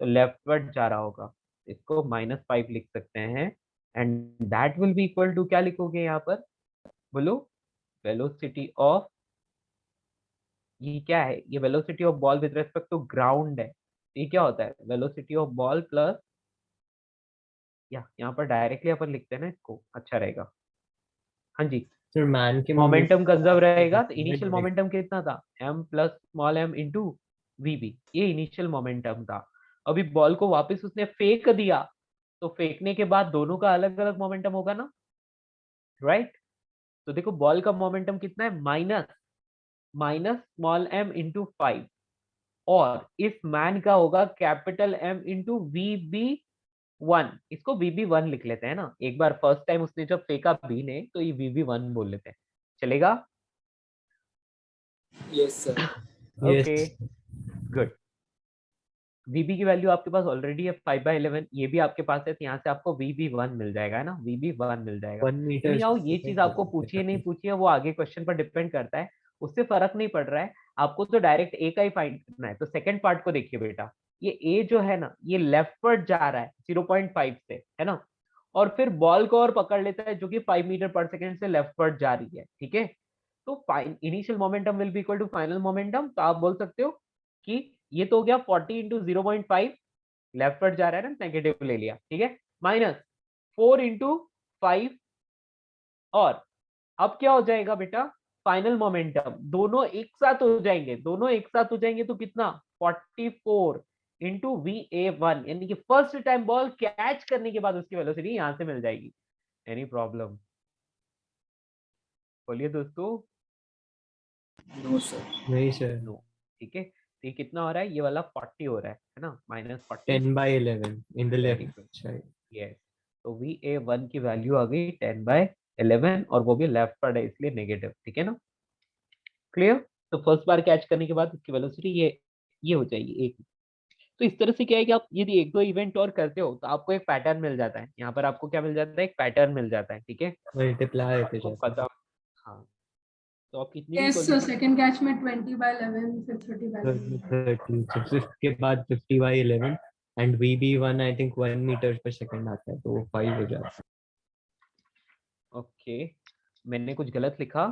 Speaker 1: तो लेफ्टवर्ड जा रहा होगा, इसको -5 लिख सकते हैं, and that will be equal to, क्या लिखोगे यहाँ पर, बोलो, वेलोसिटी ऑफ, ये क्या है, ये velocity of ball with respect to ground है, ये क्या होता है, वेलोसिटी ऑफ बॉल प्लस, या यहाँ पर डायरेक्टली अपन लिखते हैं ना इसको, अच्छा रहेगा। हाँ जी,
Speaker 2: सर मैन के
Speaker 1: मोमेंटम कंजर्व रहेगा, तो
Speaker 2: direction
Speaker 1: इनिशियल
Speaker 2: में
Speaker 1: मोमेंटम कितना था, m plus small m into VB, ये इनिशियल मोमेंटम था। अभी बॉल को वापस उसने फेंक दिया, तो फेंकने के बाद दोनों का अलग अलग मोमेंटम होगा ना, राइट। तो देखो बॉल का मोमेंटम कितना है, माइनस स्मॉल m इंटू 5, और इस मैन का होगा कैपिटल M इंटू VB1, इसको VB1 लिख लेते हैं ना, एक बार फर्स्ट टाइम उसने जब फेंका बी ने, तो ये VB1 बोल लेते हैं, चलेगा।
Speaker 5: Yes sir.
Speaker 1: Okay, good. VB की वैल्यू आपके पास ऑलरेडी है 5/11, ये भी आपके पास है, तो यहाँ से आपको VB1 मिल जाएगा, है ना, VB1 मिल जाएगा।
Speaker 2: 1 मीटर
Speaker 1: आओ, ये चीज आपको पूछिए नहीं पूछिए, वो आगे क्वेश्चन पर डिपेंड करता है, उससे फर्क नहीं पड़ रहा है, आपको तो डायरेक्ट ए का ही फाइंड करना है। तो सेकंड पार्ट को देखिए बेटा, ये ए जो है ना, ये लेफ्टवर्ड जा रहा है 0.5 से, है ना, और फिर बॉल को और पकड़ लेता है जो कि 5 मीटर पर सेकंड से लेफ्टवर्ड जा रही है, ठीक है। तो initial momentum will be equal to final momentum, तो आप बोल सकते हो कि ये तो हो गया 40 इंटू 0.5, लेफ्टवर्ड जा रहा है ना, नेगेटिव ले लिया, ठीक है, माइनस 4 इंटू 5, और अब क्या हो जाएगा बेटा, फाइनल मोमेंटम, दोनों एक साथ हो जाएंगे, दोनों एक साथ हो जाएंगे, तो कितना, 44 इंटू VA1, यानी कि फर्स्ट टाइम बॉल कैच करने के बाद उसकी वेलोसिटी यहां से मिल जाएगी। एनी प्रॉब्लम, बोलिए दोस्तों।
Speaker 5: No sir.
Speaker 2: नहीं सर,
Speaker 1: नो, ठीक है, तो ये कितना हो रहा है, ये वाला 40 हो रहा है ना, -40,
Speaker 2: 10/11 in the
Speaker 1: very
Speaker 2: left
Speaker 1: good,
Speaker 2: side.
Speaker 1: Yes. तो VA1 की वैल्यू आ गई 10/11, और वो भी लेफ्ट पर है इसलिए नेगेटिव, ठीक है ना, क्लियर। तो फर्स्ट बार कैच करने के बाद इसकी वेलोसिटी ये हो जाएगी 1। तो इस तरह से क्या है कि आप यदि एक दो इवेंट और करते हो, तो आपको एक पैटर्न मिल जाता है, यहाँ पर आपको क्या मिल जाता है, एक पैटर्न मिल जाता है, ठीक है,
Speaker 2: Multiply होते
Speaker 1: आपको
Speaker 2: जाता है.
Speaker 1: पता, हाँ, तो आप कितनी भी
Speaker 4: यस
Speaker 1: collision-
Speaker 4: सेकंड कैच में 20/11 फिर 30/11
Speaker 2: 30 so 50 के बाद 50/11 and VB1 I think 1 metre पर सेकंड आता है, तो वो 5 हो जाता है.
Speaker 1: ओके, मैंने कुछ गलत लिखा,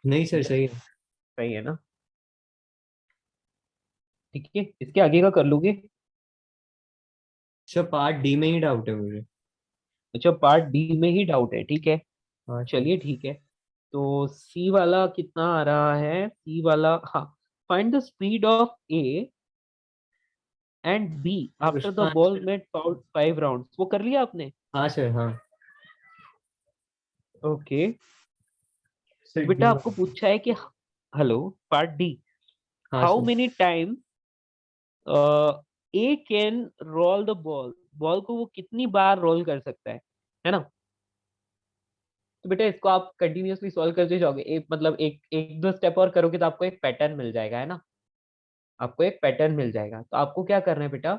Speaker 2: नहीं सर, सही है.
Speaker 1: सही है ना, ठीक है, इसके आगे का कर लोगे।
Speaker 2: सर पार्ट डी में ही डाउट है मुझे.
Speaker 1: अच्छा, पार्ट डी में ही डाउट है, ठीक है,
Speaker 2: हाँ सर.
Speaker 1: चलिए ठीक है। तो सी वाला कितना आ रहा है, सी वाला, हाँ, find the speed of A and B after the
Speaker 2: उसका
Speaker 1: बॉल
Speaker 2: आंसर-
Speaker 1: मेड 5 राउंड्स, वो कर लिया आपने।
Speaker 2: हाँ सर, हाँ
Speaker 1: ओके,
Speaker 2: सर.
Speaker 1: बेटा आपको पूछा है कि, हेलो, पार्ट डी,
Speaker 2: हाँ
Speaker 1: how
Speaker 2: sir.
Speaker 1: Many times A can roll the ball, ball को वो कितनी बार रोल कर सकता है ना। तो बेटा इसको आप कंटिन्यूअसली सॉल्व करते जाओगे, एक मतलब एक दो स्टेप और करोगे तो आपको एक पैटर्न मिल जाएगा, है ना, आपको एक पैटर्न मिल जाएगा। तो आपको क्या करना है बेटा,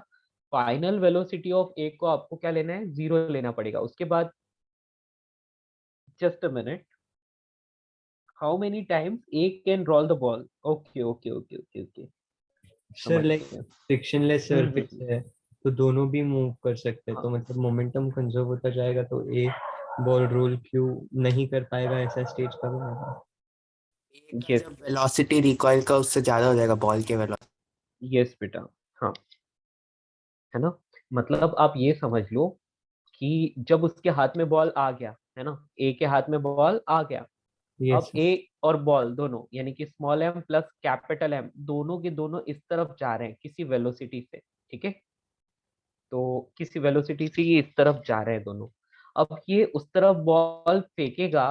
Speaker 1: फाइनल वेलोसिटी ऑफ ए को आपको क्या लेना है, 0 लेना पड़ेगा, उसके बाद just a minute, how many times A can roll the ball, okay okay okay okay okay,
Speaker 2: sir like frictionless surface
Speaker 1: hmm.
Speaker 2: है, तो दोनों भी मूव कर सकते हैं,
Speaker 1: हाँ।
Speaker 2: तो मतलब मोमेंटम कंजर्व होता जाएगा, तो ए बॉल रोल क्यों नहीं कर पाएगा, ऐसा स्टेज कब आएगा.
Speaker 7: एक का
Speaker 1: यस
Speaker 7: जब वेलोसिटी रिकॉइल का उससे ज्यादा हो जाएगा बॉल के वेलोसिटी।
Speaker 1: यस बेटा, हाँ, है ना, मतलब आप ये समझ लो कि जब उसके हाथ में बॉल आ गया, है ना, ए के हाथ में बॉल आ गया,
Speaker 2: यस
Speaker 1: अब ए और बॉल दोनों, यानी कि small m plus capital M, दोनों के दोनों इस तरफ जा रहे हैं किसी वेलोसिटी से, ठीक है, तो किसी वेलोसिटी से ये इस तरफ जा रहे हैं दोनों। अब ये उस तरफ बॉल फेंकेगा,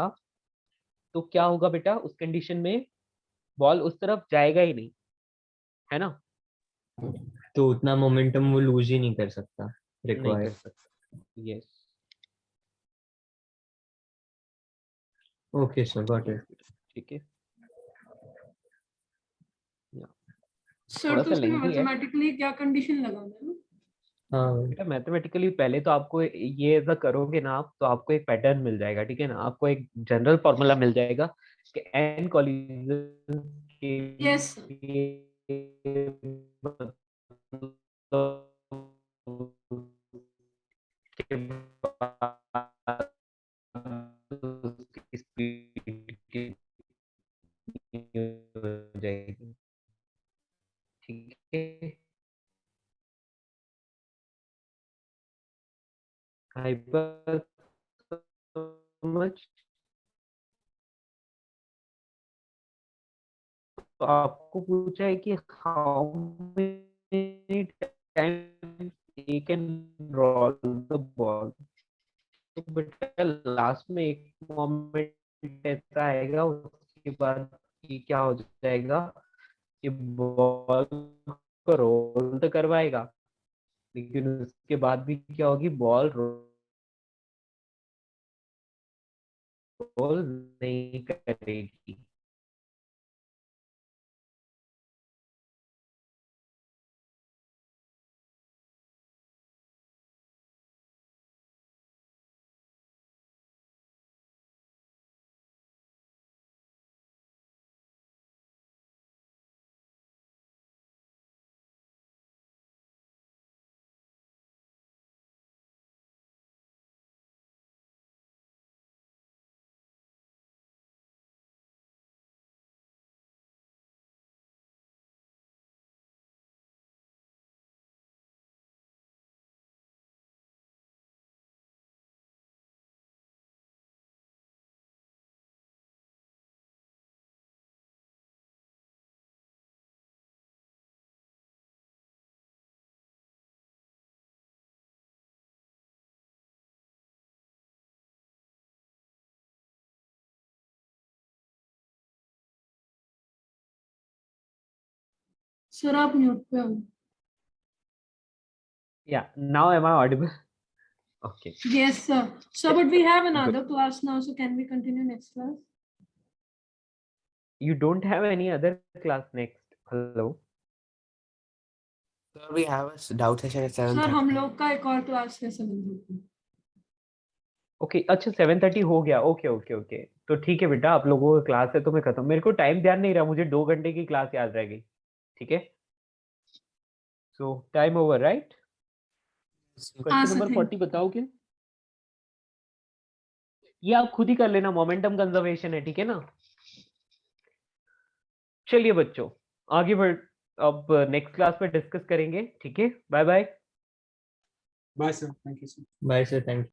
Speaker 1: तो क्या होगा बेटा, उस कंडीशन में बॉल उस तरफ जाएगा ही नहीं, है ना,
Speaker 2: तो उतना मोमेंटम वो लूज ही नहीं कर सकता
Speaker 1: नहीं कर
Speaker 2: रिक्वायर्ड.
Speaker 1: सकता, yes,
Speaker 2: okay sir, got it.
Speaker 1: ठीक है,
Speaker 4: सर
Speaker 1: थोड़ा
Speaker 4: तो
Speaker 1: सा
Speaker 4: इसमें
Speaker 1: लेंथी है।
Speaker 4: मैथमेटिकली क्या कंडीशन लगाना है?
Speaker 2: हाँ
Speaker 1: बेटा मैथमेटिकली पहले तो आपको ये ऐसा करोगे ना आप, तो आपको एक पैटर्न मिल जाएगा, ठीक है ना, आपको एक जनरल फॉर्मूला मिल जाएगा कि n कॉलिजन के
Speaker 4: Yes, sir.
Speaker 1: लिए मतलब के बाद उसकी स्पीड कितनी हो जाएगी, ठीक है। हाइपर समझ, तो आपको पूछा है कि how many times he can roll the ball, तो बेटा लास्ट में एक मोमेंट ऐसा आएगा, उसके बाद ये क्या हो जाएगा, ये बॉल को रोल तो करवाएगा, लेकिन उसके बाद भी क्या होगी, बॉल रोल नहीं करेगी।
Speaker 4: Sir, आप mute पे हो.
Speaker 1: Yeah, now am I audible? Okay,
Speaker 4: Yes, sir. Sir, but we have
Speaker 1: good.
Speaker 4: another class now, so can we continue next class?
Speaker 1: You don't have any other class next? Hello?
Speaker 7: Sir, we have a doubt session at
Speaker 4: Sir,
Speaker 7: 7:30.
Speaker 4: हम लोग का एक और class है 7:30.
Speaker 1: Okay अच्छा 7:30 हो गया, okay okay okay, तो ठीक है बेटा, आप लोगों का क्लास है तो मैं खत्म, मेरे को टाइम ध्यान नहीं रहा, मुझे 2 घंटे की क्लास याद रह गई, ठीक है। सो टाइम ओवर राइट।
Speaker 4: हाँ
Speaker 1: क्वेश्चन
Speaker 4: सर,
Speaker 1: नंबर
Speaker 4: thank
Speaker 1: 40 बताओ कि ये आप खुद ही कर लेना, मोमेंटम कंजर्वेशन है, ठीक है ना। चलिए बच्चों आगे बढ़, अब नेक्स्ट क्लास में डिस्कस करेंगे, ठीक है, bye bye.
Speaker 6: Bye, sir. Thank you, sir.
Speaker 2: Bye sir, thank